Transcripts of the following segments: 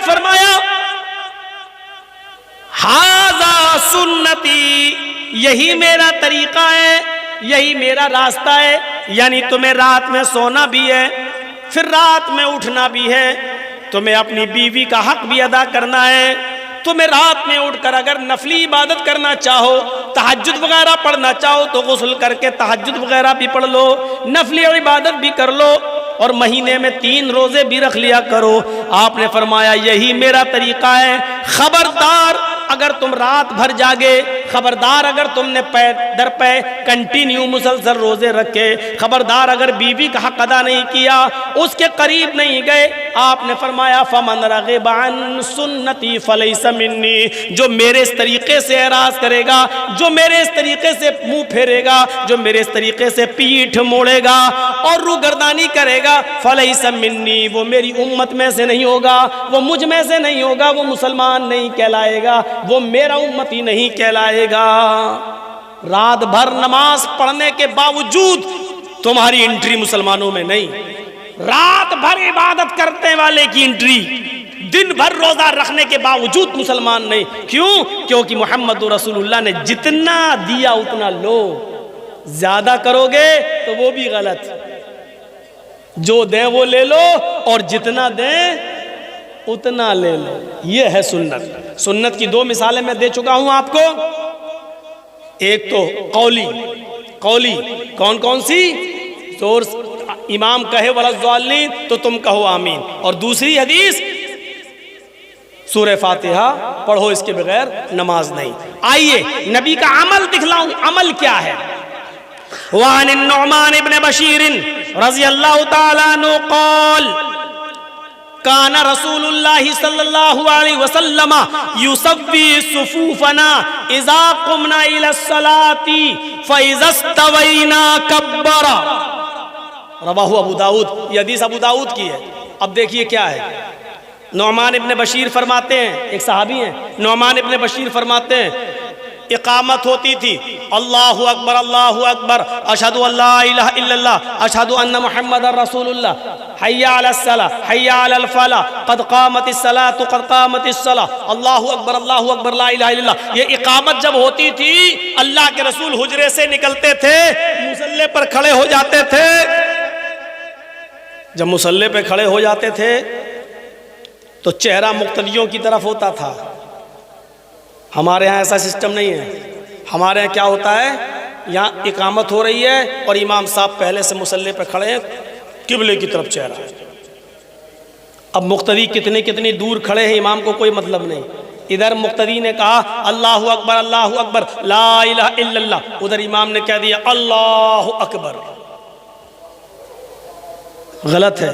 بعد فرمایا ھذا سنتی، یہی میرا طریقہ ہے، یہی میرا راستہ ہے، یعنی تمہیں رات میں سونا بھی ہے، پھر رات میں اٹھنا بھی ہے، تمہیں اپنی بیوی کا حق بھی ادا کرنا ہے، تمہیں رات میں اٹھ کر اگر نفلی عبادت کرنا چاہو، تہجد وغیرہ پڑھنا چاہو تو غسل کر کے تہجد وغیرہ بھی پڑھ لو، نفلی عبادت بھی کر لو، اور مہینے میں 3 روزے بھی رکھ لیا کرو۔ آپ نے فرمایا یہی میرا طریقہ ہے، خبردار اگر تم رات بھر جاگے، خبردار اگر تم نے پے در پے کنٹینیو مسلسل روزے رکھے، خبردار اگر بیوی کا حق ادا نہیں کیا، اس کے قریب نہیں گئے، آپ نے فرمایا فمن رغب عن سنتی فلیس منی، جو میرے اس طریقے سے اعراض کرے گا، جو میرے اس طریقے سے منہ پھیرے گا، جو میرے اس طریقے سے پیٹھ موڑے گا اور روگردانی کرے گا، فلیس منی، وہ میری امت میں سے نہیں ہوگا، وہ مجھ میں سے نہیں ہوگا، وہ مسلمان نہیں کہلائے گا، وہ میرا امتی نہیں کہلائے گا۔ رات بھر نماز پڑھنے کے باوجود تمہاری انٹری مسلمانوں میں نہیں، رات بھر عبادت کرنے والے کی انٹری، دن بھر روزہ رکھنے کے باوجود مسلمان نہیں۔ کیوں؟ کیونکہ محمد رسول اللہ نے جتنا دیا اتنا لو، زیادہ کرو گے تو وہ بھی غلط، جو دیں وہ لے لو اور جتنا دیں اتنا لے لو، یہ ہے سنت۔ سنت کی 2 مثالیں میں دے چکا ہوں آپ کو، ایک تو قولی، کون کون سی؟ زور امام کہے ولا الضالین تو تم کہو آمین، اور دوسری حدیث سورہ فاتحہ پڑھو، اس کے بغیر نماز نہیں۔ آئیے نبی کا عمل دکھلاؤں، عمل کیا ہے؟ وعن النعمان ابن بشیر رضی اللہ تعالیٰ عنہ قال کان رسول اللہ صلی اللہ علیہ وسلم یصوی صفوفنا اذا قمنا الى الصلاة فاذا استوینا کبر، رواہ ابو داؤد، یہ حدیث ابو داؤد کی ہے۔ اب دیکھیے کیا ہے، نعمان ابن بشیر فرماتے ہیں، ایک صحابی ہیں، نعمان ابن بشیر فرماتے ہیں اقامت ہوتی تھی، اللہ اکبر اللہ اکبر، اشہد ان لا الہ الا اللہ، اشہد ان محمد رسول اللہ، حی علی الصلاۃ حی علی الفلاح، قد قامت الصلاۃ قد قامت الصلاۃ، اللہ اکبر لا الہ الا اللہ۔ یہ اقامت جب ہوتی تھی، اللہ کے رسول حجرے سے نکلتے تھے، مصلی پر کھڑے ہو جاتے تھے، جب مصلی پہ کھڑے ہو جاتے تھے تو چہرہ مقتدیوں کی طرف ہوتا تھا۔ ہمارے ہاں ایسا سسٹم نہیں ہے، ہمارے ہاں کیا ہوتا ہے، یہاں اقامت ہو رہی ہے اور امام صاحب پہلے سے مصلی پہ کھڑے ہیں، قبلے کی طرف چہرہ ہے۔ اب مقتدی کتنی دور کھڑے ہیں امام کو کوئی مطلب نہیں، ادھر مقتدی نے کہا اللہ اکبر لا الہ الا اللہ، ادھر امام نے کہہ دیا اللہ اکبر، غلط ہے۔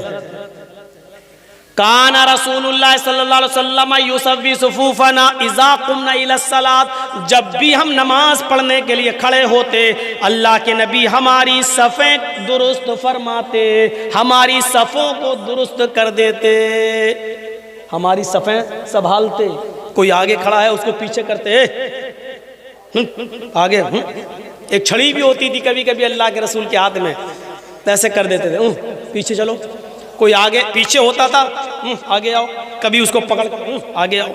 کان رسول اللہ صلی اللہ علیہ وسلم یصوی صفوفنا اذا قمنا الی الصلاۃ، جب بھی ہم نماز پڑھنے کے لیے کھڑے ہوتے، اللہ کے نبی ہماری صفیں درست فرماتے، ہماری صفوں کو درست کر دیتے، ہماری صفیں سنبھالتے۔ کوئی آگے کھڑا ہے اس کو پیچھے کرتے، آگے ایک چھڑی بھی ہوتی تھی کبھی کبھی اللہ کے رسول کے ہاتھ میں، ایسے کر دیتے تھے، پیچھے چلو۔ کوئی آگے پیچھے ہوتا تھا، آگے آؤ، کبھی اس کو پکڑ کر آگے آؤ،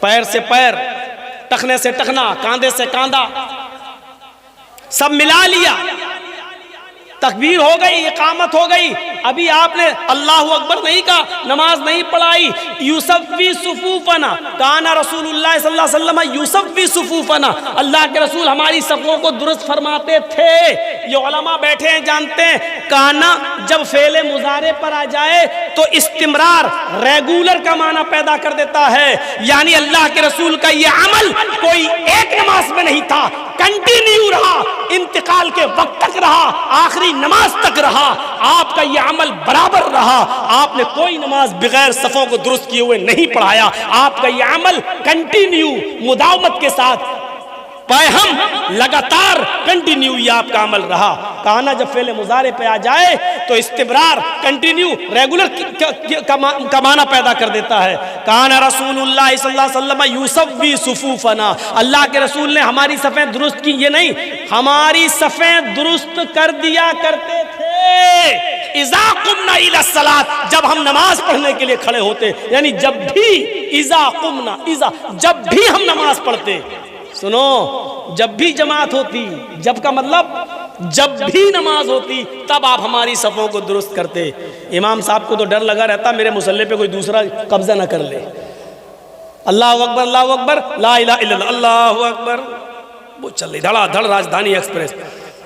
پیر سے پیر، ٹخنے سے ٹخنا، کاندھے سے کاندھا، سب ملا لیا، تکبیر ہو گئی، اقامت ہو گئی، ابھی آپ نے اللہ اکبر نہیں کہا، نماز نہیں پڑھائی۔ یصوی صفوفنا، کان رسول اللہ صلی اللہ علیہ وسلم یصوی صفوفنا، اللہ کے رسول ہماری صفوں کو درست فرماتے تھے۔ یہ علماء بیٹھے ہیں جانتے ہیں، کانا جب فعل مضارع پر آ جائے تو استمرار، ریگولر کا معنی پیدا کر دیتا ہے، یعنی اللہ کے رسول کا یہ عمل کوئی ایک نماز میں نہیں تھا، کنٹینیو رہا، انتقال کے وقت تک رہا، آخری نماز تک رہا، آپ کا یہ عمل برابر رہا، آپ نے کوئی نماز بغیر صفوں کو درست کیے ہوئے نہیں پڑھایا، آپ کا یہ عمل کنٹینیو مداومت کے ساتھ ہم لگاتار کنٹینیو یہ آپ کا عمل رہا۔ کہنا جب فعل مضارع پہ آ جائے تو استمرار، کنٹینیو، ریگولر کا معنی پیدا کر دیتا ہے۔ کان رسول اللہ صلی اللہ علیہ وسلم یصوی صفوفنا، اللہ کے رسول نے ہماری صفیں درست کی، یہ نہیں، ہماری صفیں درست کر دیا کرتے تھے، اذا قمنا الی الصلاۃ، جب ہم نماز پڑھنے کے لیے کھڑے ہوتے، یعنی جب بھی اذا قمنا، جب بھی ہم نماز پڑھتے، سنو، جب بھی جماعت ہوتی، جب کا مطلب جب بھی نماز ہوتی، تب آپ ہماری صفوں کو درست کرتے۔ امام صاحب کو تو ڈر لگا رہتا میرے مصلی پہ کوئی دوسرا قبضہ نہ کر لے۔ اللہ اکبر، اللہ اکبر، لا الہ الا اللہ، اللہ اکبر، وہ چل رہی دھڑا دھڑ راجدھانی ایکسپریس۔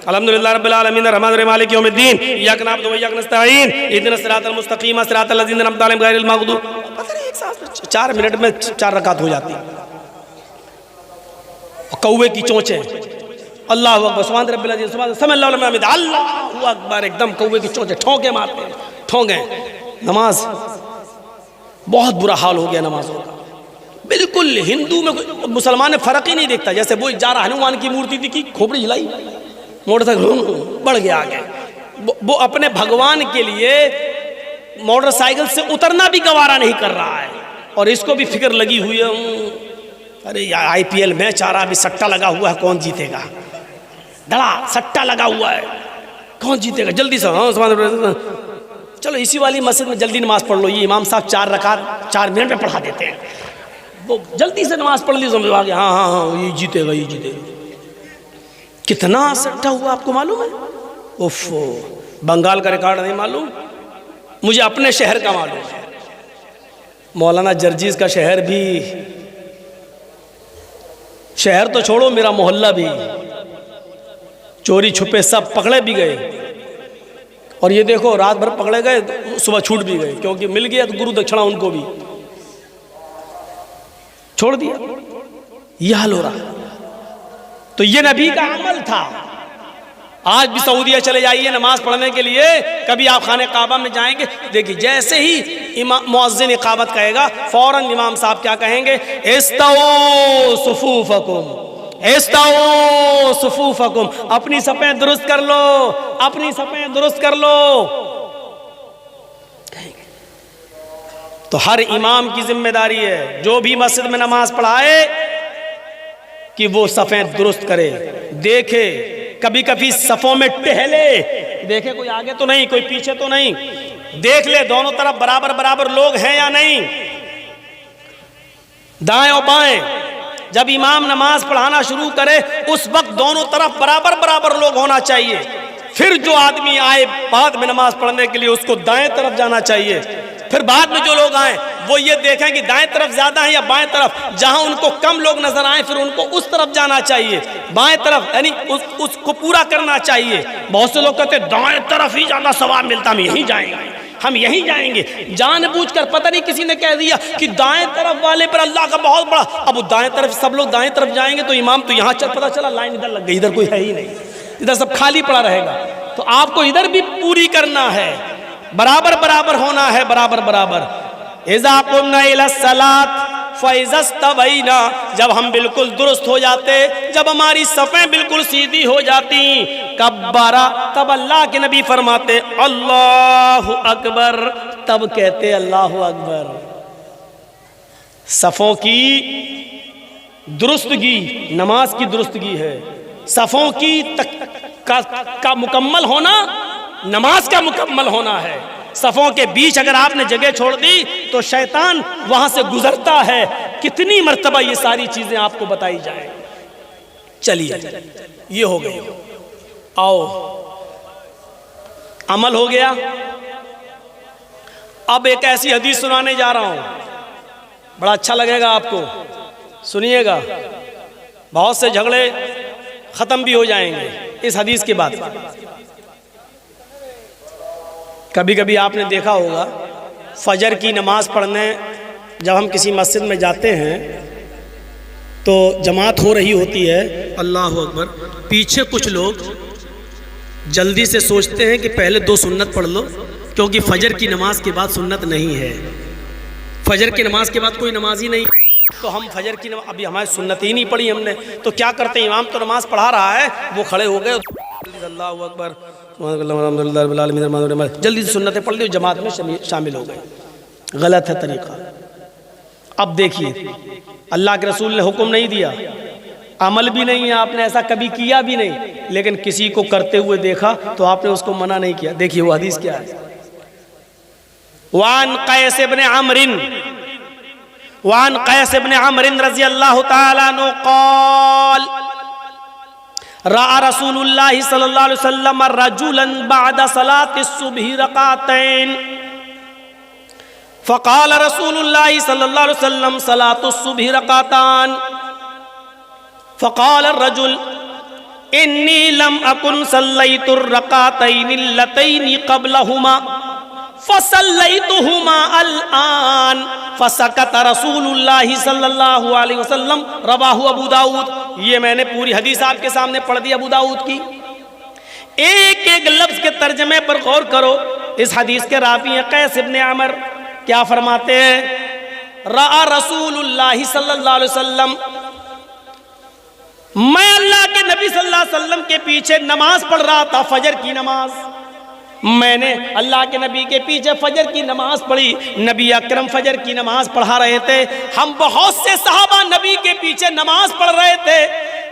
الحمدللہ رب العالمین الرحمن الرحیم مالک یوم الدین ایاک نعبد و ایاک نستعین اہدنا الصراط المستقیم صراط الذین انعمت علیہم غیر المغضوب، پتہ نہیں ایک ساتھ 4 منٹ میں 4 رکعت ہو جاتی۔ کوے کی چونچیں، اللہ اکبر، سبحان رب العظیم، سبحان سمع اللہ لمن حمدہ، اللہ اکبر، ایک دم کوے کی چونچیں ٹھونکے مارتے ہیں، ٹھونکے۔ نماز بہت برا حال ہو گیا نمازوں کا، بالکل ہندو میں مسلمان نے فرق ہی نہیں دیکھتا۔ جیسے وہ جا رہا ہنومان کی مورتی تھی کی کھوپڑی ہلائی، موٹر سائیکل بڑھ گیا آگے، وہ اپنے بھگوان کے لیے موٹر سائیکل سے اترنا بھی گوارا نہیں کر رہا ہے، اور اس کو بھی فکر لگی ہوئی ہے، ارے آئی پی ایل میچ آ رہا، ابھی سٹا لگا ہوا ہے، کون جیتے گا، دھڑا سٹا لگا ہوا ہے، کون جیتے گا، جلدی سے چلو اسی والی مسجد میں جلدی نماز پڑھ لو، یہ امام صاحب 4 رکعت 4 منٹ میں پڑھا دیتے ہیں، وہ جلدی سے نماز پڑھ لی، سمجھو آگے، ہاں ہاں ہاں یہ جیتے گا، یہ جیتے گا۔ کتنا سٹا ہوا آپ کو معلوم ہے؟ اوف، بنگال کا ریکارڈ نہیں معلوم، مجھے اپنے شہر کا معلوم ہے، مولانا جرجیز کا شہر بھی، شہر تو چھوڑو میرا محلہ بھی، چوری چھپے سب پکڑے بھی گئے، اور یہ دیکھو رات بھر پکڑے گئے، صبح چھوٹ بھی گئے، کیونکہ مل گیا تو گرو دکھشنا ان کو بھی چھوڑ دیا۔ یہ حال ہو رہا، تو یہ نبی کا عمل تھا۔ آج بھی سعودیہ چلے جائیے نماز پڑھنے کے لیے، کبھی آپ خانہ کعبہ میں جائیں گے، دیکھیے جیسے ہی مؤذن اقامت کہے گا، فوراً امام صاحب کیا کہیں گے؟ استووا صفوفکم، استووا صفوفکم، اپنی صفیں درست کر لو، اپنی صفیں درست کر لو۔ تو ہر امام کی ذمہ داری ہے جو بھی مسجد میں نماز پڑھائے کہ وہ صفیں درست کرے، دیکھے، کبھی کبھی صفوں میں ٹہلے، دیکھے کوئی آگے تو نہیں، کوئی پیچھے تو نہیں، دیکھ لے دونوں طرف برابر برابر لوگ ہیں یا نہیں، دائیں اور بائیں۔ جب امام نماز پڑھانا شروع کرے اس وقت دونوں طرف برابر برابر لوگ ہونا چاہیے، پھر جو آدمی آئے بعد میں نماز پڑھنے کے لیے اس کو دائیں طرف جانا چاہیے، پھر بعد میں جو لوگ آئیں وہ یہ دیکھیں کہ دائیں طرف زیادہ ہیں یا بائیں طرف، جہاں ان کو کم لوگ نظر آئیں پھر ان کو اس طرف جانا چاہیے، بائیں طرف، یعنی اس کو پورا کرنا چاہیے۔ بہت سے لوگ کہتے ہیں دائیں طرف ہی زیادہ ثواب ملتا، ہم یہیں جائیں گے، ہم یہیں جائیں گے، جان بوجھ کر، پتہ نہیں کسی نے کہہ دیا کہ دائیں طرف والے پر اللہ کا بہت بڑا، اب وہ دائیں طرف سب لوگ دائیں طرف جائیں گے تو امام تو یہاں چل، پتہ چلا لائن ادھر لگ گئی، ادھر کوئی ہے ہی نہیں، ادھر سب خالی پڑا رہے گا۔ تو آپ کو ادھر بھی پوری کرنا ہے، برابر برابر ہونا ہے، برابر برابر۔ اذا قمنا الى الصلاۃ فاذا استوینا، جب ہم بالکل درست ہو جاتے، جب ہماری صفیں بالکل سیدھی ہو جاتی، کبارا، تب اللہ کے نبی فرماتے اللہ اکبر، تب کہتے اللہ اکبر۔ صفوں کی درستگی نماز کی درستگی ہے، صفوں کی کا مکمل ہونا نماز کا مکمل ہونا ہے۔ صفوں کے بیچ اگر آپ نے جگہ چھوڑ دی تو شیطان وہاں سے گزرتا ہے۔ کتنی مرتبہ یہ ساری چیزیں آپ کو بتائی جائیں۔ چلیے یہ ہو گئی، آؤ عمل ہو گیا۔ اب ایک ایسی حدیث سنانے جا رہا ہوں، بڑا اچھا لگے گا آپ کو، سنیے گا، بہت سے جھگڑے ختم بھی ہو جائیں گے اس حدیث کے بعد۔ کبھی کبھی آپ نے دیکھا ہوگا فجر کی نماز پڑھنے جب ہم کسی مسجد میں جاتے ہیں تو جماعت ہو رہی ہوتی ہے، اللہ اکبر، پیچھے کچھ لوگ جلدی سے سوچتے ہیں کہ پہلے 2 سنت پڑھ لو، کیونکہ فجر کی نماز کے بعد سنت نہیں ہے، فجر کی نماز کے بعد کوئی نماز ہی نہیں، تو ہم فجر کی نماز ابھی ہماری سنت ہی نہیں پڑھی ہم نے، تو کیا کرتے ہیں، امام تو نماز پڑھا رہا ہے، وہ کھڑے ہو گئے، اللہ اکبر، جلدی سے سنتیں پڑھ لی، جماعت میں شامل ہو گئے۔ غلط ہے طریقہ۔ اب دیکھیے اللہ کے رسول نے حکم نہیں دیا، عمل بھی نہیں ہے، آپ نے ایسا کبھی کیا بھی نہیں، لیکن کسی کو کرتے ہوئے دیکھا تو آپ نے اس کو منع نہیں کیا۔ دیکھیے وہ حدیث کیا ہے، وعن قیس ابن عمرو رضی اللہ تعالیٰ عنہ قال رأى رسول اللہ صلی اللہ علیہ وسلم رجلا بعد صلاة الصبح رکعتین فقال رسول اللہ صلی اللہ علیہ وسلم صلاة الصبح رکعتان فقال الرجل انی لم اکن صلیت الرکعتین اللتین قبلہما فصلیتہما الآن فسکت رسول اللہ صلی اللہ علیہ وسلم رواہ ابو داؤد۔ یہ میں نے پوری حدیث آپ کے سامنے پڑھ دی ابو داؤد کی، ایک ایک لفظ کے ترجمے پر غور کرو۔ اس حدیث کے راوی ہیں قیس ابن عمر، کیا فرماتے ہیں؟ رأى رسول اللہ صلی اللہ علیہ وسلم، میں اللہ کے نبی صلی اللہ علیہ وسلم کے پیچھے نماز پڑھ رہا تھا، فجر کی نماز۔ میں نے اللہ کے نبی کے پیچھے فجر کی نماز پڑھی، نبی اکرم فجر کی نماز پڑھا رہے تھے، ہم بہت سے صحابہ نبی کے پیچھے نماز پڑھ رہے تھے۔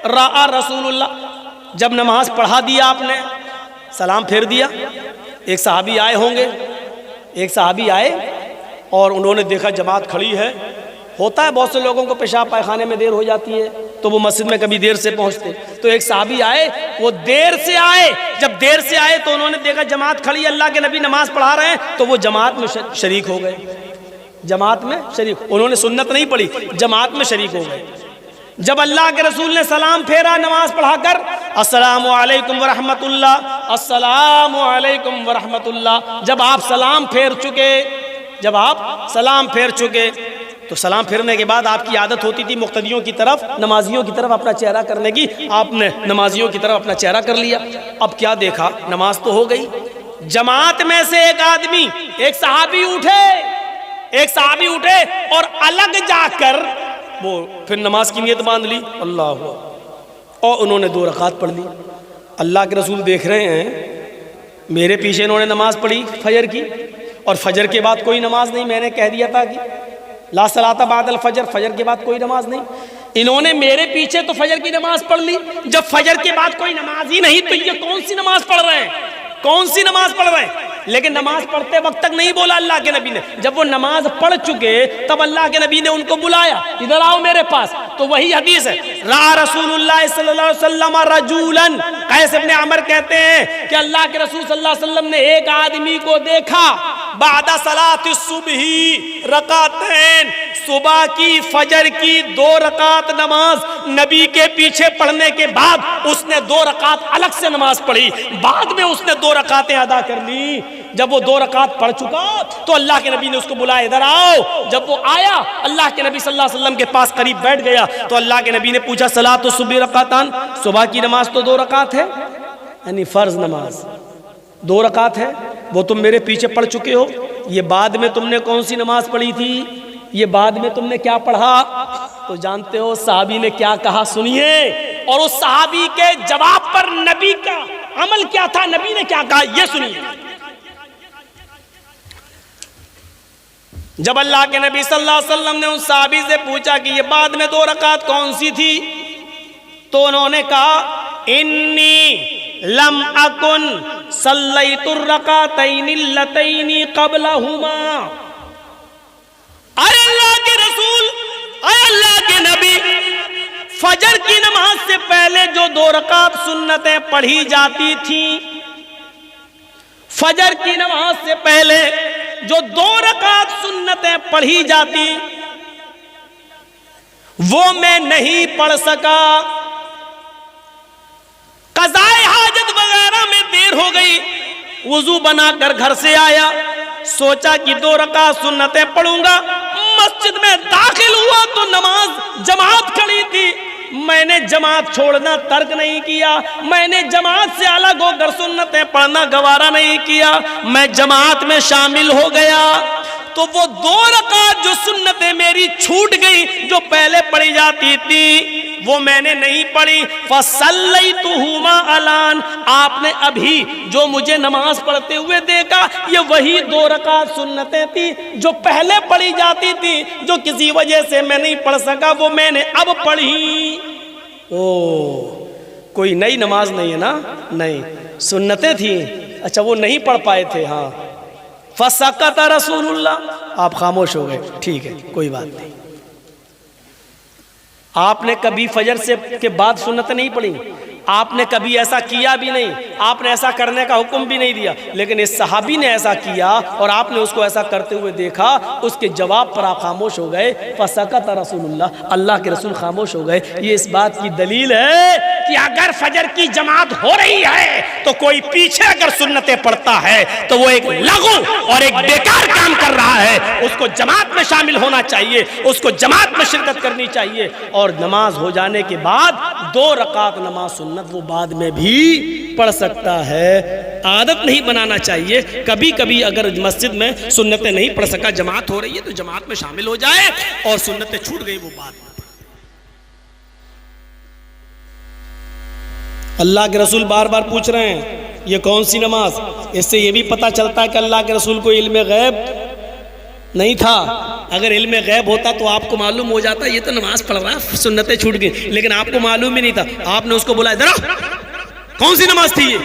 رأى رسول اللہ، جب نماز پڑھا دیا آپ نے، سلام پھیر دیا، ایک صحابی آئے ہوں گے، ایک صحابی آئے اور انہوں نے دیکھا جماعت کھڑی ہے۔ ہوتا ہے بہت سے لوگوں کو پیشاب پائخانے میں دیر ہو جاتی ہے تو وہ مسجد میں کبھی دیر سے پہنچتے، تو ایک صحابی آئے، وہ دیر سے آئے، جب دیر سے آئے تو انہوں نے دیکھا جماعت کھڑی ہے، اللہ کے نبی نماز پڑھا رہے ہیں، تو وہ جماعت میں شریک ہو گئے، جماعت میں شریک، انہوں نے سنت نہیں پڑھی، جماعت میں شریک ہو گئے۔ جب اللہ کے رسول نے سلام پھیرا نماز پڑھا کر، السلام علیکم ورحمت اللہ، السلام علیکم ورحمت اللہ، جب آپ سلام پھیر چکے، جب آپ سلام پھیر چکے تو سلام پھرنے کے بعد آپ کی عادت ہوتی تھی مقتدیوں کی طرف، نمازیوں کی طرف اپنا چہرہ کرنے کی، آپ نے نمازیوں کی طرف اپنا چہرہ کر لیا۔ اب کیا دیکھا، نماز تو ہو گئی، جماعت میں سے ایک آدمی، ایک صحابی اٹھے اور الگ جا کر وہ پھر نماز کی نیت باندھ لی، اللہ، اور انہوں نے 2 رکعت پڑھ لی۔ اللہ کے رسول دیکھ رہے ہیں، میرے پیچھے انہوں نے نماز پڑھی فجر کی، اور فجر کے بعد کوئی نماز نہیں، میں نے کہہ دیا تھا کہ لا صلاۃ بعد الفجر، فجر کے بعد کوئی نماز نہیں، انہوں نے میرے پیچھے تو فجر کی نماز پڑھ لی، جب فجر کے بعد کوئی نماز ہی نہیں تو یہ کون سی نماز پڑھ رہے ہیں، کون سی نماز پڑھ رہے ہیں؟ لیکن نماز پڑھتے وقت تک نہیں بولا اللہ کے نبی نے، جب وہ نماز پڑھ چکے تب اللہ کے نبی نے ان کو بلایا، ادھر آؤ میرے پاس، تو وہی حدیث ہے، رأى رسول اللہ صلی اللہ علیہ وسلم رجولا، قیس ابن عمر کہتے ہیں کہ اللہ کے رسول صلی اللہ علیہ وسلم نے ایک آدمی کو دیکھا، بعد صلاۃ الصبح رکعتین، صبح کی فجر کی 2 رکعت نماز نبی کے پیچھے پڑھنے کے بعد اس نے 2 رکعت الگ سے نماز پڑھی، بعد میں اس نے 2 رکعتیں ادا کر لی۔ جب وہ 2 رکعت پڑھ چکا تو اللہ کے نبی نے اس کو بلایا، ادھر آؤ۔ جب وہ آیا، اللہ کے نبی صلی اللہ علیہ وسلم کے پاس قریب بیٹھ گیا تو اللہ کے نبی نے پوچھا، صلاۃ الصبح رکعتان، صبح کی نماز تو 2 رکعت ہے، یعنی فرض نماز 2 رکعت ہے، وہ تم میرے پیچھے پڑھ چکے ہو، یہ بعد میں تم نے کون سی نماز پڑھی تھی، یہ بعد میں تم نے کیا پڑھا؟ تو جانتے ہو صحابی نے کیا کہا، سنیے، اور اس صحابی کے جواب پر نبی کا عمل کیا تھا، نبی نے کیا کہا، یہ سنیے۔ جب اللہ کے نبی صلی اللہ علیہ وسلم نے اس صحابی سے پوچھا کہ یہ بعد میں 2 رکعت کون سی تھی، تو انہوں نے کہا، انی لم اکن صلیت الرکعتین اللتین قبلہما۔ اے اللہ کے رسول، اے اللہ کے نبی، فجر کی نماز سے پہلے جو 2 رکعت سنتیں پڑھی جاتی تھیں، فجر کی نماز سے پہلے جو 2 رکعت سنتیں پڑھی جاتی وہ میں نہیں پڑھ سکا، قضاء حاجت وغیرہ میں دیر ہو گئی، وضو بنا کر گھر سے آیا، سوچا کہ 2 رکعت سنتیں پڑھوں گا، مسجد میں داخل ہوا تو نماز جماعت کھڑی تھی، میں نے جماعت چھوڑنا ترک نہیں کیا، میں نے جماعت سے الگ ہو کر سنتیں پڑھنا گوارا نہیں کیا، میں جماعت میں شامل ہو گیا، تو وہ 2 رکعت جو سنتیں میری چھوٹ گئی جو پہلے پڑھی جاتی تھی وہ میں نے نہیں پڑھی، فصلیتہما الان، آپ نے ابھی جو مجھے نماز پڑھتے ہوئے دیکھا یہ وہی 2 رکعت سنتیں تھی جو پہلے پڑھی جاتی تھی، جو کسی وجہ سے میں نہیں پڑھ سکا وہ میں نے اب پڑھی۔ او کوئی نئی نماز نہیں ہے نا؟ نہیں، سنتیں تھیں، اچھا وہ نہیں پڑھ پائے تھے. ہاں فسکت رسول اللہ، آپ خاموش ہو گئے، ٹھیک ہے کوئی بات نہیں. آپ نے کبھی فجر سے کے بعد سنت نہیں پڑھی، آپ نے کبھی ایسا کیا بھی نہیں، آپ نے ایسا کرنے کا حکم بھی نہیں دیا، لیکن اس صحابی نے ایسا کیا اور آپ نے اس کو ایسا کرتے ہوئے دیکھا، اس کے جواب پر آپ خاموش ہو گئے. فسکت رسول اللہ، اللہ کے رسول خاموش ہو گئے. یہ اس بات کی دلیل ہے کہ اگر فجر کی جماعت ہو رہی ہے تو کوئی پیچھے اگر سنتیں پڑھتا ہے تو وہ ایک لغو اور ایک بیکار کام کر رہا ہے. اس کو جماعت میں شامل ہونا چاہیے، اس کو جماعت میں شرکت کرنی چاہیے، اور نماز ہو جانے کے بعد 2 رکعت نماز سنت وہ بعد میں بھی پڑھ سکتا ہے. عادت نہیں بنانا چاہیے. کبھی کبھی اگر مسجد میں سنتیں نہیں پڑھ سکا، جماعت ہو رہی ہے تو جماعت میں شامل ہو جائے، اور سنتیں چھوٹ گئی وہ بعد میں. اللہ کے رسول بار بار پوچھ رہے ہیں یہ کون سی نماز؟ اس سے یہ بھی پتہ چلتا ہے کہ اللہ کے رسول کو علم غیب نہیں تھا. اگر علم غیب ہوتا تو آپ کو معلوم ہو جاتا یہ تو نماز پڑھ رہا ہے، سنتیں چھوٹ گئی، لیکن آپ کو معلوم ہی نہیں تھا. آپ نے اس کو بولا ذرا کون سی نماز تھی یہ؟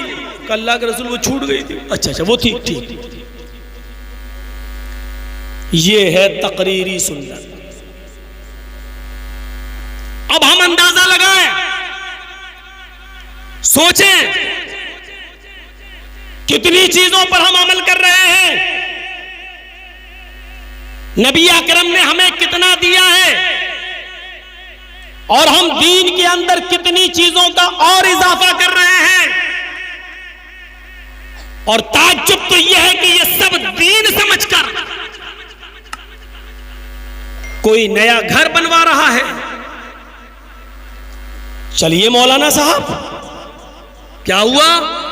کہ اللہ کے رسول وہ چھوٹ گئی تھی. اچھا وہ تھی، ٹھیک. یہ ہے تقریری سنت. اب ہم اندازہ لگائیں، سوچیں کتنی چیزوں پر ہم عمل کر رہے ہیں. نبی اکرم نے ہمیں کتنا دیا ہے، اور ہم دین کے اندر کتنی چیزوں کا اور اضافہ کر رہے ہیں. اور تعجب تو یہ ہے کہ یہ سب دین سمجھ کر کوئی نیا گھر بنوا رہا ہے. چلیے مولانا صاحب کیا ہوا؟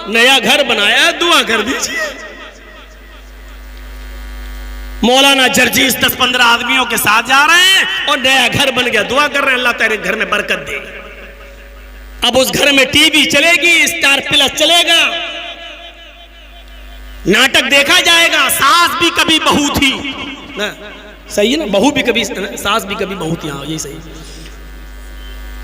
نیا گھر بنایا، دعا کر دیجیے. مولانا جرجیس 10-15 آدمیوں کے ساتھ جا رہے ہیں اور نیا گھر بن گیا، دعا کر رہے ہیں اللہ تیرے گھر میں برکت دے. اب اس گھر میں ٹی وی چلے گی، اسٹار پلس چلے گا، ناٹک دیکھا جائے گا، ساس بھی کبھی بہو تھی، صحیح ہے نا؟ بہو بھی کبھی ساس بھی کبھی بہو تھی. ہاں یہی صحیح.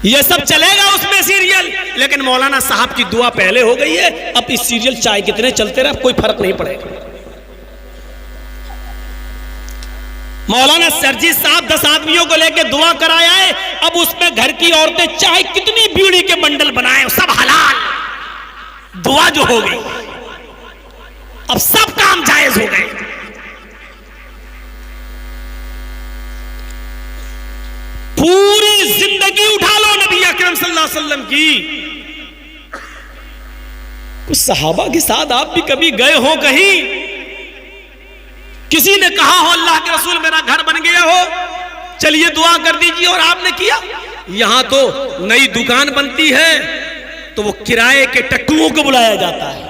یہ سب چلے گا اس میں سیریل، لیکن مولانا صاحب کی دعا پہلے ہو گئی ہے. اب اس سیریل چاہے کتنے چلتے رہے کوئی فرق نہیں پڑے گا. مولانا سرجیت صاحب 10 آدمیوں کو لے کے دعا کرایا ہے. اب اس میں گھر کی عورتیں چاہے کتنی بیڑی کے بنڈل بنائیں سب حلال. دعا جو ہو گئی، اب سب کام جائز ہو گئے. پوری زندگی اٹھا لو نبی اکرم صلی اللہ علیہ وسلم کی، کچھ صحابہ کے ساتھ آپ بھی کبھی گئے ہو کہیں، کسی نے کہا ہو اللہ کے رسول میرا گھر بن گیا ہو، چلیے دعا کر دیجیے، اور آپ نے کیا؟ یہاں تو نئی دکان بنتی ہے تو وہ کرائے کے ٹٹوؤں کو بلایا جاتا ہے.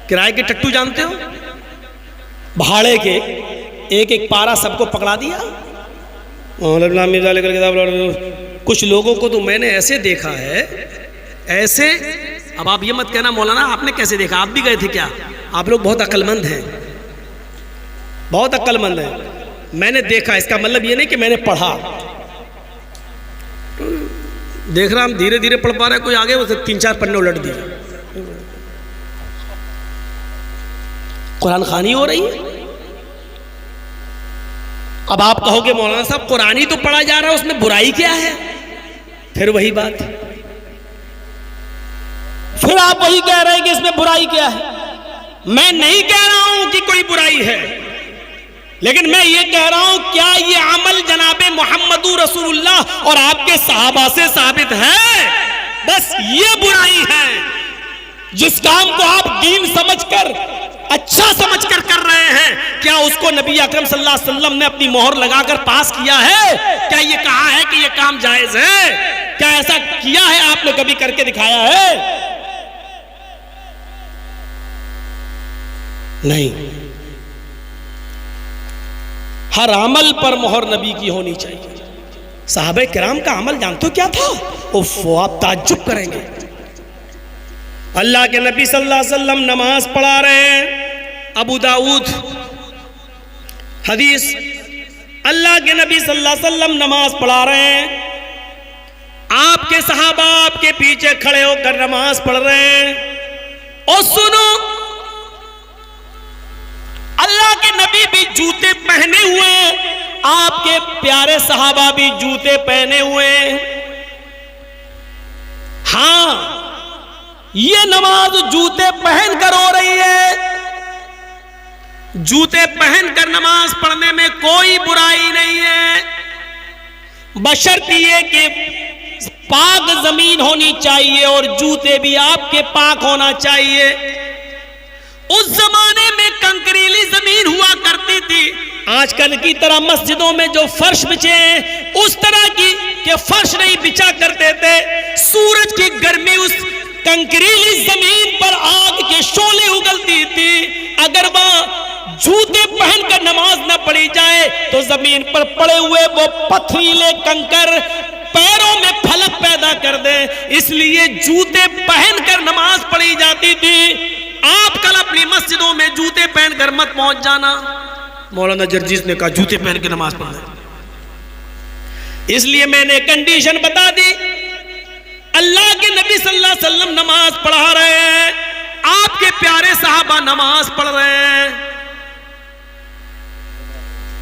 کرائے کے ٹٹو جانتے ہو؟ بھاڑے کے ایک پارا سب کو پکڑا دیا. کچھ لوگوں کو تو میں نے ایسے دیکھا ہے، ایسے. اب آپ یہ مت کہنا مولانا آپ نے کیسے دیکھا، آپ بھی گئے تھے کیا؟ آپ لوگ بہت عقل مند ہیں، بہت عقل مند ہیں. میں نے دیکھا، اس کا مطلب یہ نہیں کہ میں نے پڑھا. دیکھ رہا ہم دھیرے دھیرے پڑھ پا رہے ہیں، کوئی آگے وہ 3-4 پنے الٹ دیے. قرآن خوانی ہو رہی ہے. اب آپ کہو گے مولانا صاحب قرآن ہی تو پڑھا جا رہا ہے، اس میں برائی کیا ہے؟ پھر وہی بات، پھر آپ وہی کہہ رہے ہیں کہ اس میں برائی کیا ہے. میں نہیں کہہ رہا ہوں کہ کوئی برائی ہے، لیکن میں یہ کہہ رہا ہوں کیا یہ عمل جناب محمد رسول اللہ اور آپ کے صحابہ سے ثابت ہے؟ بس یہ برائی ہے. جس کام کو آپ دین سمجھ کر اچھا سمجھ کر کر رہے ہیں، کیا اس کو نبی اکرم صلی اللہ علیہ وسلم نے اپنی مہر لگا کر پاس کیا ہے؟ کیا یہ کہا ہے کہ یہ کام جائز ہے؟ کیا ایسا کیا ہے؟ آپ نے کبھی کر کے دکھایا ہے؟ نہیں. ہر عمل پر مہر نبی کی ہونی چاہیے. صحابہ کرام کا عمل جانتے ہو کیا تھا؟ آپ تعجب کریں گے. اللہ کے نبی صلی اللہ علیہ وسلم نماز پڑھا رہے ہیں. ابو داؤد حدیث، اللہ کے نبی صلی اللہ علیہ وسلم نماز پڑھا رہے ہیں. آپ آپ کے صحابہ آپ کے پیچھے کھڑے ہو کر نماز پڑھ رہے ہیں. اور سنو، اللہ کے نبی بھی جوتے پہنے ہوئے ہیں، آپ کے پیارے صحابہ بھی جوتے پہنے ہوئے ہیں. ہاں، یہ نماز جوتے پہن کر ہو رہی ہے. جوتے پہن کر نماز پڑھنے میں کوئی برائی نہیں ہے، بشرط یہ کہ پاک زمین ہونی چاہیے اور جوتے بھی آپ کے پاک ہونا چاہیے. اس زمانے میں کنکریلی زمین ہوا کرتی تھی. آج کل کی طرح مسجدوں میں جو فرش بچے ہیں اس طرح کی کہ فرش نہیں بچا کرتے تھے. سورج کی گرمی اس کنکریلی زمین پر آگ کے شعلے اگلتی تھی. اگر وہاں جوتے پہن کر نماز نہ پڑھی جائے تو زمین پر پڑے ہوئے وہ پتھریلے کنکر پیروں میں پھلک پیدا کر دیں. اس لیے جوتے پہن کر نماز پڑھی جاتی تھی. آپ کل اپنی مسجدوں میں جوتے پہن کر مت پہنچ جانا. مولانا جرجیس نے کہا جوتے پہن کے نماز پڑھنا. اس لیے میں نے کنڈیشن بتا دی. اللہ کے نبی صلی اللہ علیہ وسلم نماز پڑھا رہے ہیں، آپ کے پیارے صحابہ نماز پڑھ رہے ہیں.